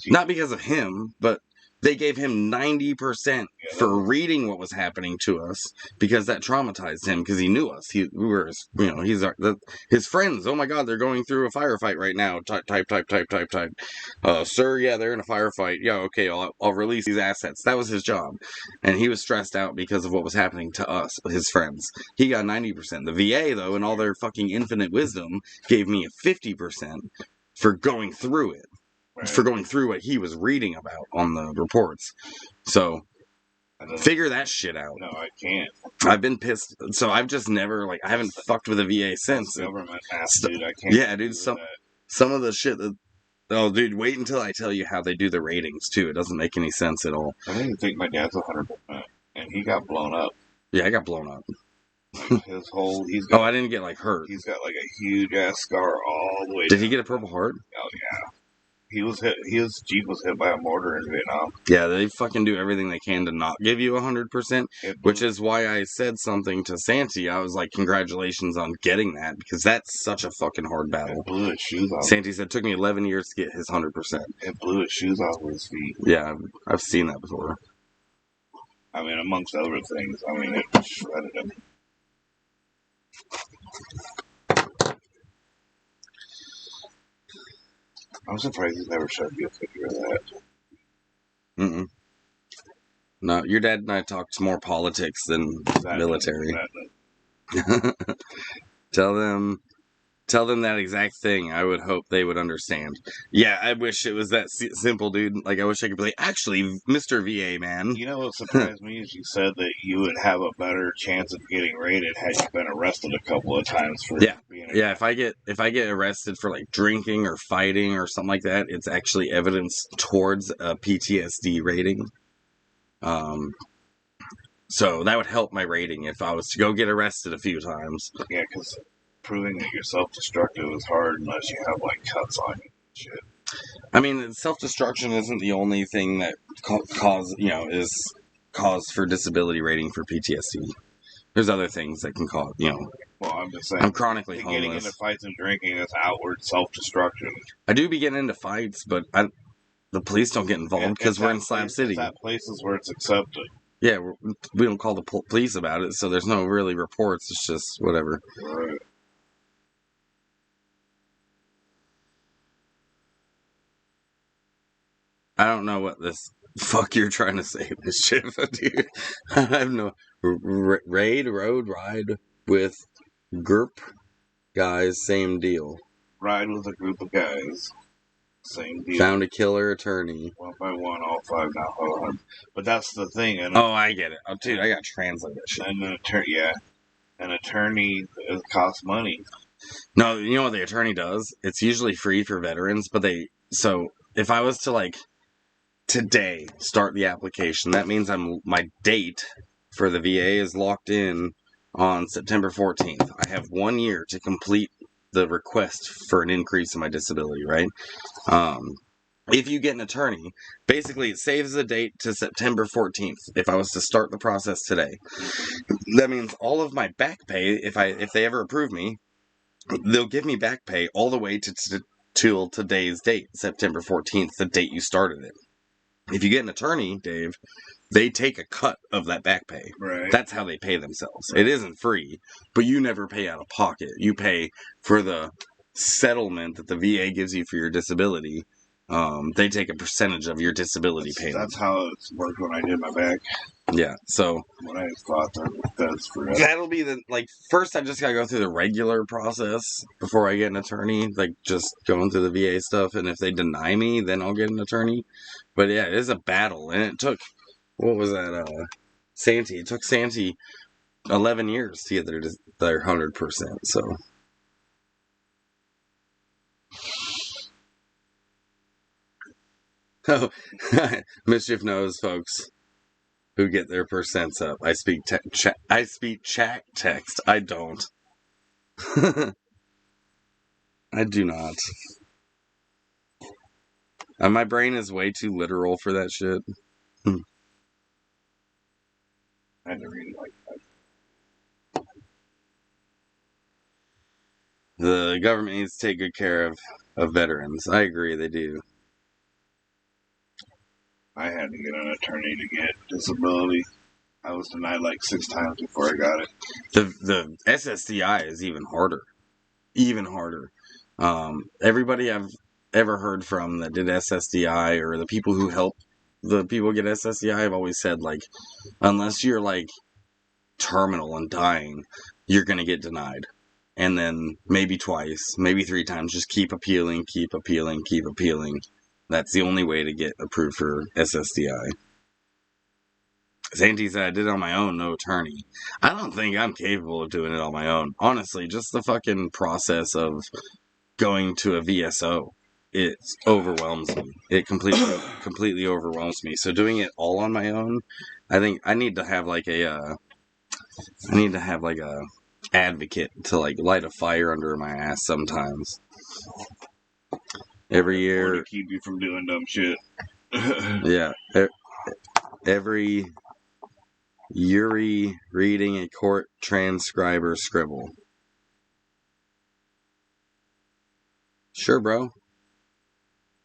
Not because of him, but they gave him 90% for reading what was happening to us because that traumatized him because he knew us. We were, his friends. Oh my God, they're going through a firefight right now. Type. Sir, yeah, they're in a firefight. Yeah, okay, I'll release these assets. That was his job. And he was stressed out because of what was happening to us, his friends. He got 90%. The VA, though, in all their fucking infinite wisdom, gave me a 50% for going through it. Right. For going through what he was reading about on the reports. So, figure that shit out. No, I can't. I've been pissed. So, I've just never, I haven't fucked with a VA since. Government ass, dude. I can't. Yeah, dude, some of the shit that... Oh, dude, wait until I tell you how they do the ratings, too. It doesn't make any sense at all. I didn't think my dad's 100%, and he got blown up. Yeah, I got blown up. His whole... I didn't get, hurt. He's got, a huge-ass scar all the way Did he get a Purple Heart? Oh, yeah. His Jeep was hit by a mortar in Vietnam. Yeah, they fucking do everything they can to not give you 100%, which is why I said something to Santi. I was like, congratulations on getting that, because that's such a fucking hard battle. It blew his shoes off. Santi said it took me 11 years to get his 100%. It blew his shoes off with his feet. Yeah, I've seen that before. I mean, amongst other things. I mean, it shredded him. I'm surprised he's never showed you a picture of that. Mm-mm. No, your dad and I talked more politics than military. Tell them that exact thing. I would hope they would understand. Yeah, I wish it was that simple, dude. Like, I wish I could be like, actually, Mr. VA, man. You know what surprised me is you said that you would have a better chance of getting raided had you been arrested a couple of times for being Yeah, if I get arrested for like drinking or fighting or something like that, it's actually evidence towards a PTSD rating. So that would help my rating if I was to go get arrested a few times. Yeah, because proving that you're self-destructive is hard unless you have like cuts on you and shit. I mean, self-destruction isn't the only thing that is cause for disability rating for PTSD. There's other things that can cause, Well, I'm just saying. I'm chronically homeless. Getting into fights and drinking is outward self-destruction. I do be getting into fights, but the police don't get involved because we're in Slab City. It's at places where it's accepted. Yeah, we don't call the police about it, so there's no really reports. It's just whatever. Right. I don't know what this fuck you're trying to say, Mischief, dude. I have no ride with group guys, same deal. Ride with a group of guys, same deal. Found a killer attorney. One by one, all five now. Hold on. But that's the thing. I get it. Oh, dude, I gotta translate that shit. And an attorney costs money. No, you know what the attorney does? It's usually free for veterans, but so if I was to like today start the application, that means my date for the VA is locked in on September 14th. I have 1 year to complete the request for an increase in my disability, right? If you get an attorney, basically it saves the date to September 14th. If I was to start the process today, that means all of my back pay, if they ever approve me, they'll give me back pay all the way till today's date, September 14th, the date you started it. If you get an attorney, Dave, they take a cut of that back pay. Right. That's how they pay themselves. Right. It isn't free, but you never pay out of pocket. You pay for the settlement that the VA gives you for your disability. They take a percentage of your disability payment. That's how it's worked when I did my back. Yeah, so when I thought that's for that'll be first I just gotta go through the regular process before I get an attorney, like just going through the VA stuff, and if they deny me, then I'll get an attorney. But yeah, it is a battle, and it took, what was that, Santi? It took Santi 11 years to get their 100%, so. Oh, Mischief knows, folks, who get their percents up. I speak chat text. I don't. I do not. My brain is way too literal for that shit. I had to read it like that. The government needs to take good care of veterans. I agree, they do. I had to get an attorney to get disability. I was denied like 6 times before I got it. The SSDI is even harder. Even harder. Everybody I've ever heard from that did SSDI, or the people who help the people get SSDI, have always said, like, unless you're like terminal and dying, you're gonna get denied. And then maybe twice, maybe 3 times, just keep appealing, keep appealing, keep appealing. That's the only way to get approved for SSDI. Santi said I did it on my own, no attorney. I don't think I'm capable of doing it on my own. Honestly, just the fucking process of going to a VSO, it overwhelms me. It completely overwhelms me. So doing it all on my own, I think I need to have like a advocate to like light a fire under my ass sometimes. Every or year, to keep you from doing dumb shit. yeah. Every Yuri reading a court transcriber scribble. Sure, bro.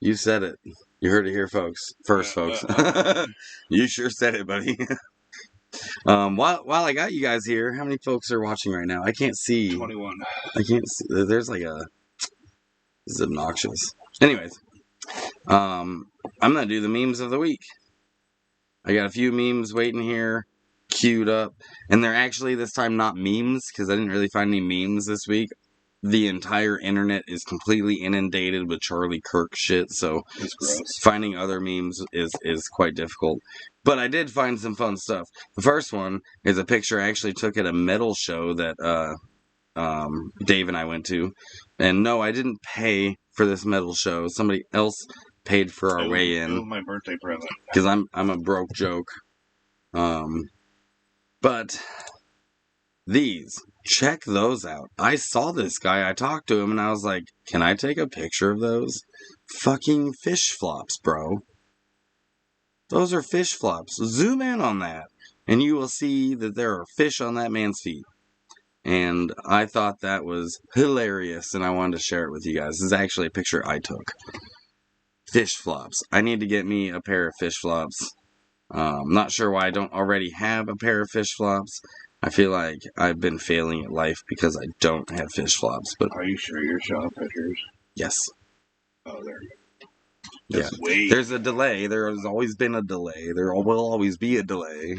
You said it. You heard it here, folks. First, folks. You sure said it, buddy. While I got you guys here, how many folks are watching right now? I can't see. 21. I can't see. There's like a. This is obnoxious. Anyways, I'm gonna do the memes of the week. I got a few memes waiting here, queued up, and they're actually this time not memes because I didn't really find any memes this week. The entire internet is completely inundated with Charlie Kirk shit, so It's gross. finding other memes is quite difficult. But I did find some fun stuff. The first one is a picture I actually took at a metal show that Dave and I went to. And no, I didn't pay for this metal show. Somebody else paid for our way in. It was my birthday present. Because I'm a broke joke. But check those out. I saw this guy, I talked to him, and I was like, can I take a picture of those? Fucking fish flops, bro. Those are fish flops. Zoom in on that, and you will see that there are fish on that man's feet. And I thought that was hilarious, and I wanted to share it with you guys. This is actually a picture I took. Fish flops. I need to get me a pair of fish flops. Not sure why I don't already have a pair of fish flops. I feel like I've been failing at life because I don't have fish flops. But are you sure you're showing pictures? Yes. Oh, there. Yeah. There's a delay. There has always been a delay. There will always be a delay.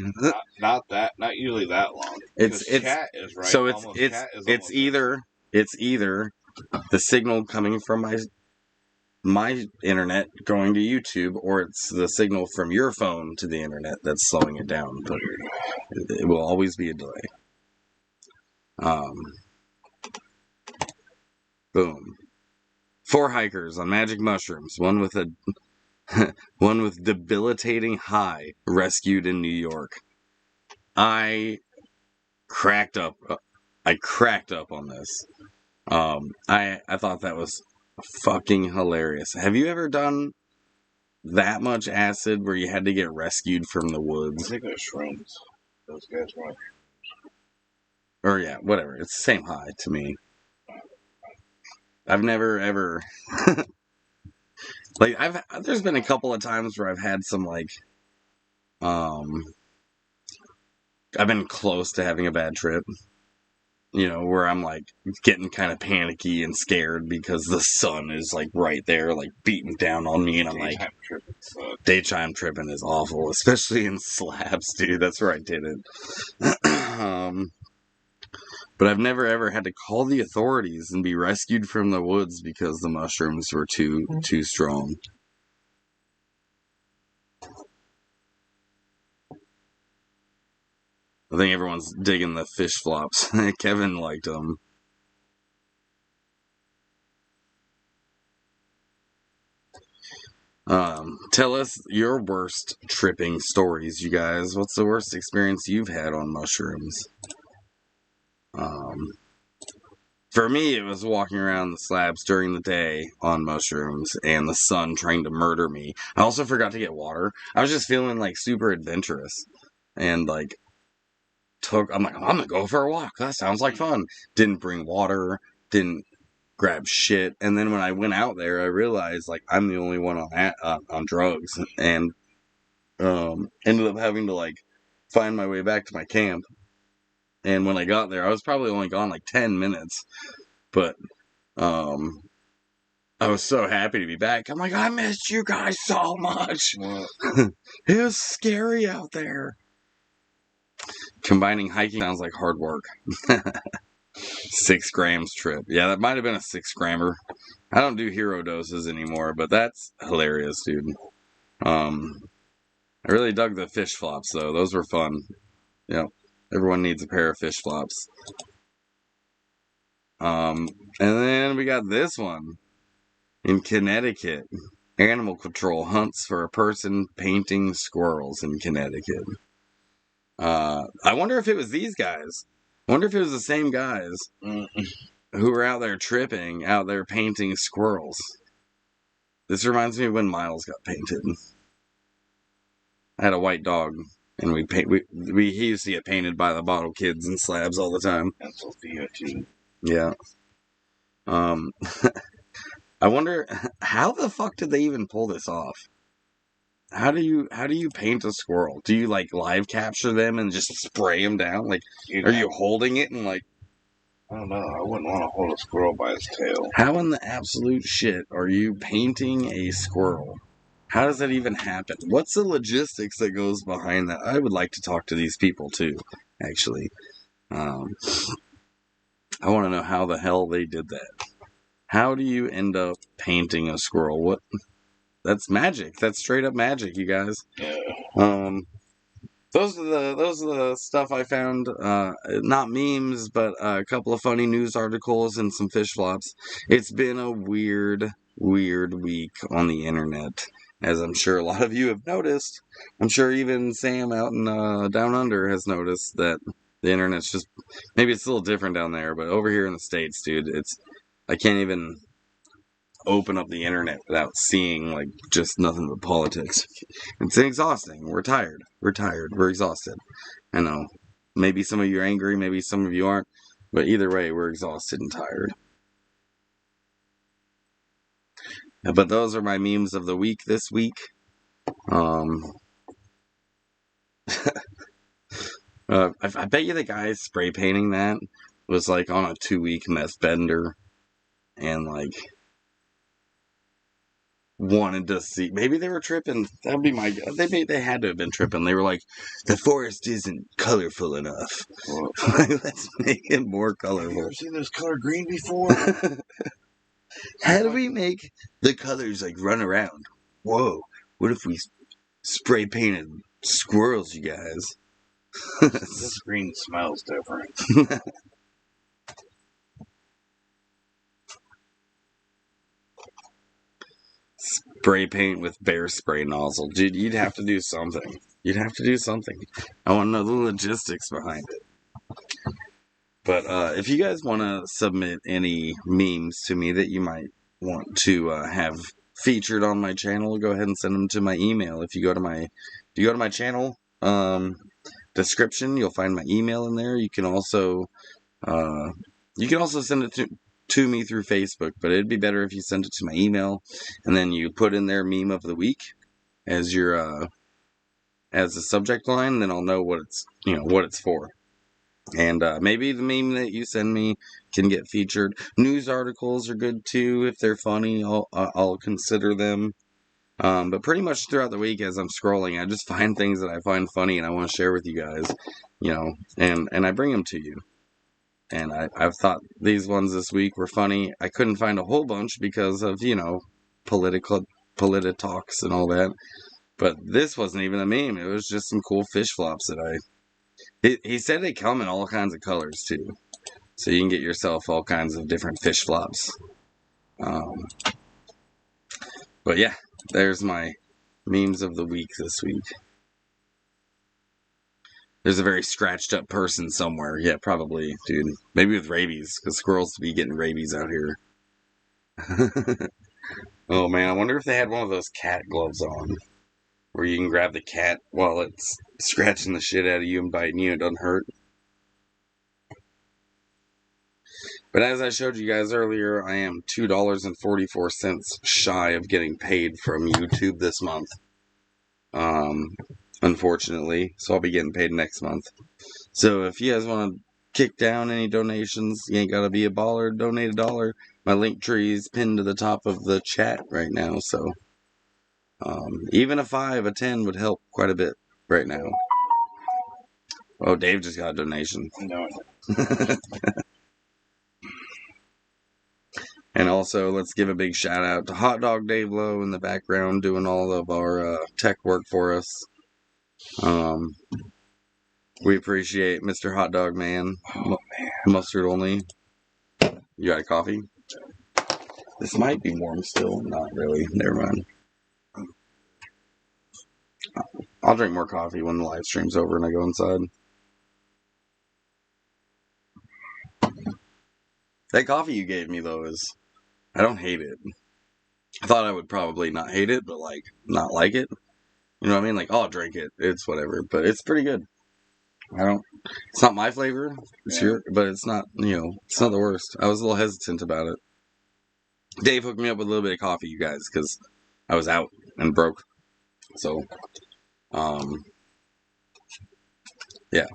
Not usually that long. It's chat is right. So it's either the signal coming from my internet going to YouTube, or it's the signal from your phone to the internet that's slowing it down. But it will always be a delay. Boom. 4 hikers on magic mushrooms. One with debilitating high rescued in New York. I cracked up on this. I thought that was fucking hilarious. Have you ever done that much acid where you had to get rescued from the woods? I think they're shrooms. Those guys want. Or yeah, whatever. It's the same high to me. I've never ever like there's been a couple of times where I've had some like I've been close to having a bad trip. You know, where I'm like getting kind of panicky and scared because the sun is like right there, like beating down on me, and I'm like, daytime tripping is awful, especially in slabs, dude. That's where I did it. But I've never ever had to call the authorities and be rescued from the woods because the mushrooms were too strong. I think everyone's digging the fish flops. Kevin liked them. Tell us your worst tripping stories, you guys. What's the worst experience you've had on mushrooms? For me, it was walking around the slabs during the day on mushrooms and the sun trying to murder me. I also forgot to get water. I was just feeling like super adventurous and like I'm like, I'm gonna go for a walk. That sounds like fun. Didn't bring water, didn't grab shit. And then when I went out there, I realized like I'm the only one on drugs, and ended up having to like find my way back to my camp. And when I got there, I was probably only gone like 10 minutes, but I was so happy to be back. I'm like, I missed you guys so much. It was scary out there. Combining hiking sounds like hard work. 6 grams trip. Yeah, that might have been a 6-grammer. I don't do hero doses anymore, but that's hilarious, dude. I really dug the fish flops, though. Those were fun. Yep. Everyone needs a pair of fish flops. And then we got this one. In Connecticut, Animal Control hunts for a person painting squirrels in Connecticut. I wonder if it was these guys. I wonder if it was the same guys who were out there tripping, out there painting squirrels. This reminds me of when Miles got painted. I had a white dog, and he used to get painted by the bottle kids and slabs all the time. And Sophia too. Yeah. Um, I wonder how the fuck did they even pull this off? How do you paint a squirrel? Do you like live capture them and just spray them down? Like, are you holding it and like? I don't know. I wouldn't want to hold a squirrel by its tail. How in the absolute shit are you painting a squirrel? How does that even happen? What's the logistics that goes behind that? I would like to talk to these people too, actually. Um, I want to know how the hell they did that. How do you end up painting a squirrel? What? That's magic. That's straight up magic, you guys. Yeah. Those are the stuff I found. Not memes, but a couple of funny news articles and some fish flops. It's been a weird week on the internet, as I'm sure a lot of you have noticed. I'm sure even Sam out in down under has noticed that the internet's just maybe it's a little different down there, but over here in the States, dude, I can't even open up the internet without seeing like just nothing but politics. It's exhausting. We're tired. We're exhausted. I know. Maybe some of you are angry, maybe some of you aren't, but either way, we're exhausted and tired. But those are my memes of the week this week. I bet you the guy spray painting that was like on a 2-week meth bender and like wanted to see. Maybe they were tripping. That'd be my. They had to have been tripping. They were like, the forest isn't colorful enough. Let's make it more colorful. Have you ever seen this color green before? How do we make the colors like run around? Whoa! What if we spray painted squirrels, you guys? This green smells different. Spray paint with bear spray nozzle. Dude, you'd have to do something. You'd have to do something. I want to know the logistics behind it. But if you guys want to submit any memes to me that you might want to have featured on my channel, go ahead and send them to my email. If you go to my channel description, you'll find my email in there. You can also send it to me through Facebook, but it'd be better if you send it to my email, and then you put in there meme of the week as your as the subject line. Then I'll know what it's for. And maybe the meme that you send me can get featured. News articles are good too if they're funny. I'll consider them. But pretty much throughout the week, as I'm scrolling, I just find things that I find funny and I want to share with you guys. And I bring them to you. And I've thought these ones this week were funny. I couldn't find a whole bunch because of talks and all that. But this wasn't even a meme. It was just some cool fish flops that he said they come in all kinds of colors too, so you can get yourself all kinds of different fish flops. But yeah, there's my memes of the week this week. There's a very scratched up person somewhere. Yeah, probably, dude. Maybe with rabies, because squirrels be getting rabies out here. Oh man, I wonder if they had one of those cat gloves on, where you can grab the cat while it's scratching the shit out of you and biting you. It doesn't hurt. But as I showed you guys earlier, I am $2.44 shy of getting paid from YouTube this month. Unfortunately. So I'll be getting paid next month. So if you guys want to kick down any donations, you ain't got to be a baller, donate $1. My link tree is pinned to the top of the chat right now. So even a 5, a 10 would help quite a bit right now. Oh, Dave just got a donation. No. And also, let's give a big shout out to Hot Dog Dave Lowe in the background doing all of our tech work for us. We appreciate Mr. Hot Dog Man. Oh, man. Mustard only. You got a coffee? This might be warm still. Not really. Never mind. I'll drink more coffee when the live stream's over and I go inside. That coffee you gave me, though, I don't hate it. I thought I would probably not hate it, but like not like it. You know what I mean? Like, oh, I'll drink it. It's whatever, but it's pretty good. I don't. It's not my flavor. It's Yeah. your, but it's not. It's not the worst. I was a little hesitant about it. Dave hooked me up with a little bit of coffee, you guys, because I was out and broke. So, um, yeah.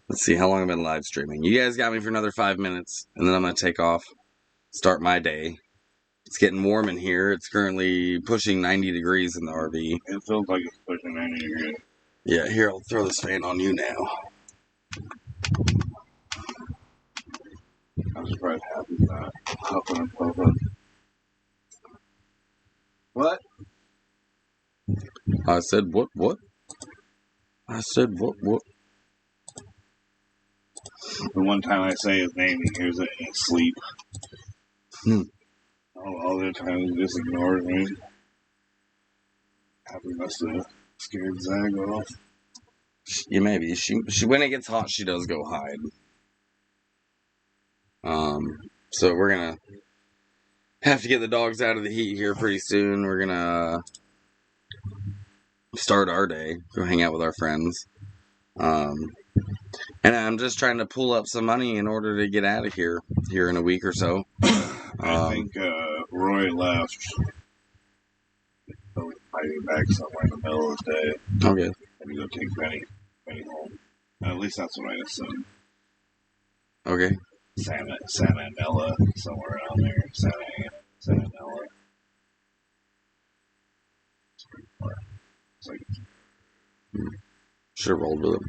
Let's see how long I've been live streaming. You guys got me for another 5 minutes, and then I'm gonna take off, start my day. It's getting warm in here. It's currently pushing 90 degrees in the RV. It feels like it's pushing 90 degrees. Yeah, here, I'll throw this fan on you now. I'm surprised Happy's not huffing and puffing. What? I said, what? I said, what? The one time I say his name, he hears it in his sleep. All the time he just ignores me. Happy must have scared Zag off. Yeah, maybe. She when it gets hot, she does go hide. So we're gonna have to get the dogs out of the heat here pretty soon. We're gonna start our day, go hang out with our friends. And I'm just trying to pull up some money in order to get out of here in a week or so. I think Roy left. So might be back somewhere in the middle of the day. Okay. Maybe go take Benny home. At least that's what I assume. Okay. Santa and Ella, somewhere around there. Santa and Ella. It's like, should have rolled with him.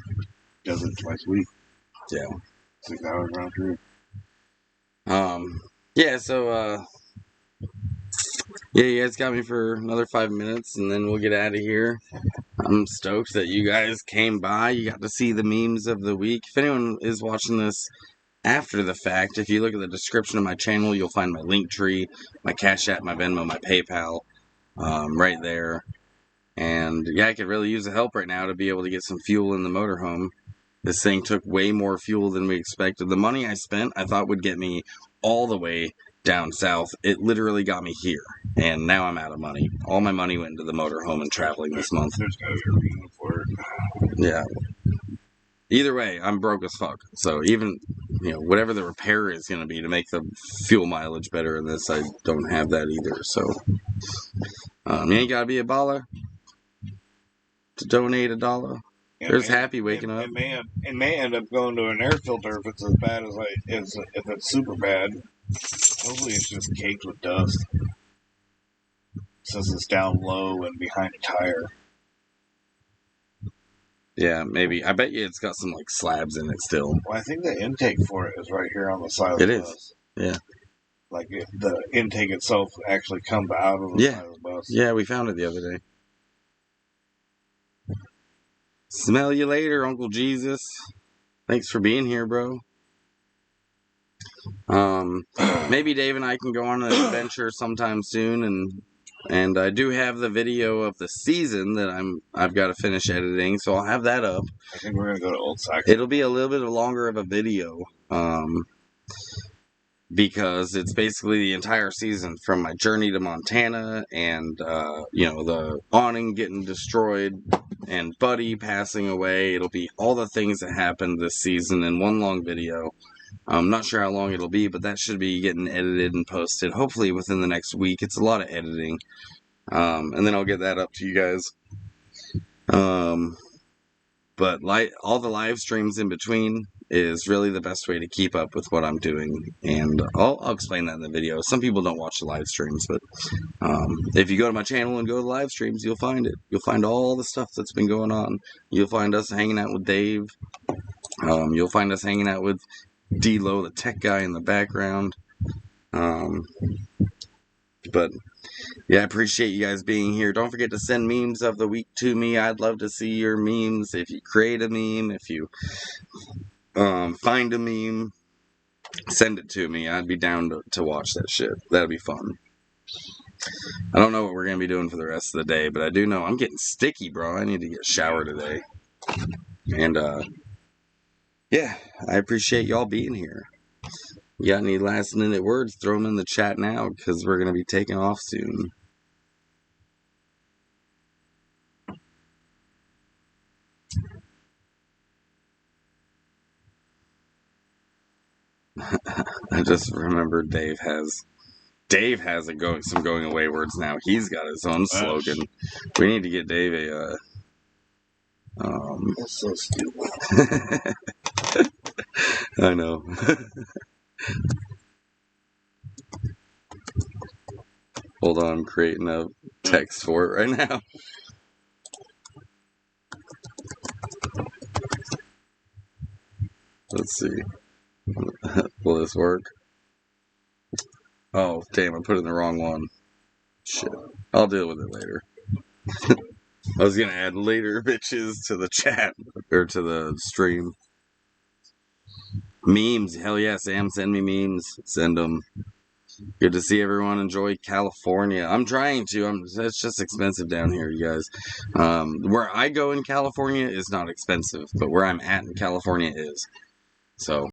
Does it twice a week. Yeah. 6 hours round trip. Yeah, so, yeah, you guys got me for another 5 minutes, and then we'll get out of here. I'm stoked that you guys came by. You got to see the memes of the week. If anyone is watching this after the fact, if you look at the description of my channel, you'll find my Linktree, my Cashapp, my Venmo, my PayPal, right there. And yeah, I could really use the help right now to be able to get some fuel in the motorhome. This thing took way more fuel than we expected. The money I spent, I thought would get me all the way down south. It literally got me here, and now I'm out of money. All my money went into the motorhome and traveling this month. There's gotta be a reason for it. Yeah. Either way, I'm broke as fuck. So even, whatever the repair is going to be to make the fuel mileage better in this, I don't have that either. So, you ain't got to be a baller to donate $1. There's Happy waking up. It may end up going to an air filter if it's as bad as if it's super bad. Hopefully it's just caked with dust. Since it's down low and behind a tire. Yeah, maybe. I bet you it's got some like slabs in it still. Well, I think the intake for it is right here on the side of the bus. It is. Yeah. Like the intake itself actually comes out of the side of the bus. Yeah, we found it the other day. Smell you later, Uncle Jesus. Thanks for being here, bro. Maybe Dave and I can go on an adventure sometime soon, and I do have the video of the season that I've got to finish editing, so I'll have that up. I think we're gonna go to Old Sacremento. It'll be a little bit longer of a video, because it's basically the entire season from my journey to Montana and the awning getting destroyed and Buddy passing away. It'll be all the things that happened this season in one long video. I'm not sure how long it'll be, but that should be getting edited and posted hopefully within the next week. It's a lot of editing, and then I'll get that up to you guys. But all the live streams in between is really the best way to keep up with what I'm doing, and I'll explain that in the video. Some people don't watch the live streams, but if you go to my channel and go to the live streams, you'll find it. You'll find all the stuff that's been going on. You'll find us hanging out with Dave. You'll find us hanging out with D-Lo, the tech guy in the background. But yeah, I appreciate you guys being here. Don't forget to send memes of the week to me. I'd love to see your memes. If you create a meme, if you find a meme, send it to me. I'd be down to watch that shit. That'd be fun. I don't know what we're going to be doing for the rest of the day, but I do know I'm getting sticky, bro. I need to get a shower today. And, yeah, I appreciate y'all being here. You got any last minute words? Throw them in the chat now because we're going to be taking off soon. I just remembered Dave has some going away words now. He's got his own slogan. We need to get Dave a That's so stupid. I know. Hold on, I'm creating a text for it right now. Let's see. Will this work? Oh, damn, I put in the wrong one. Shit. I'll deal with it later. I was gonna add later bitches to the chat, or to the stream. Memes. Hell yeah, Sam, send me memes. Send them. Good to see everyone enjoy California. I'm trying to. It's just expensive down here, you guys. Where I go in California is not expensive, but where I'm at in California is. So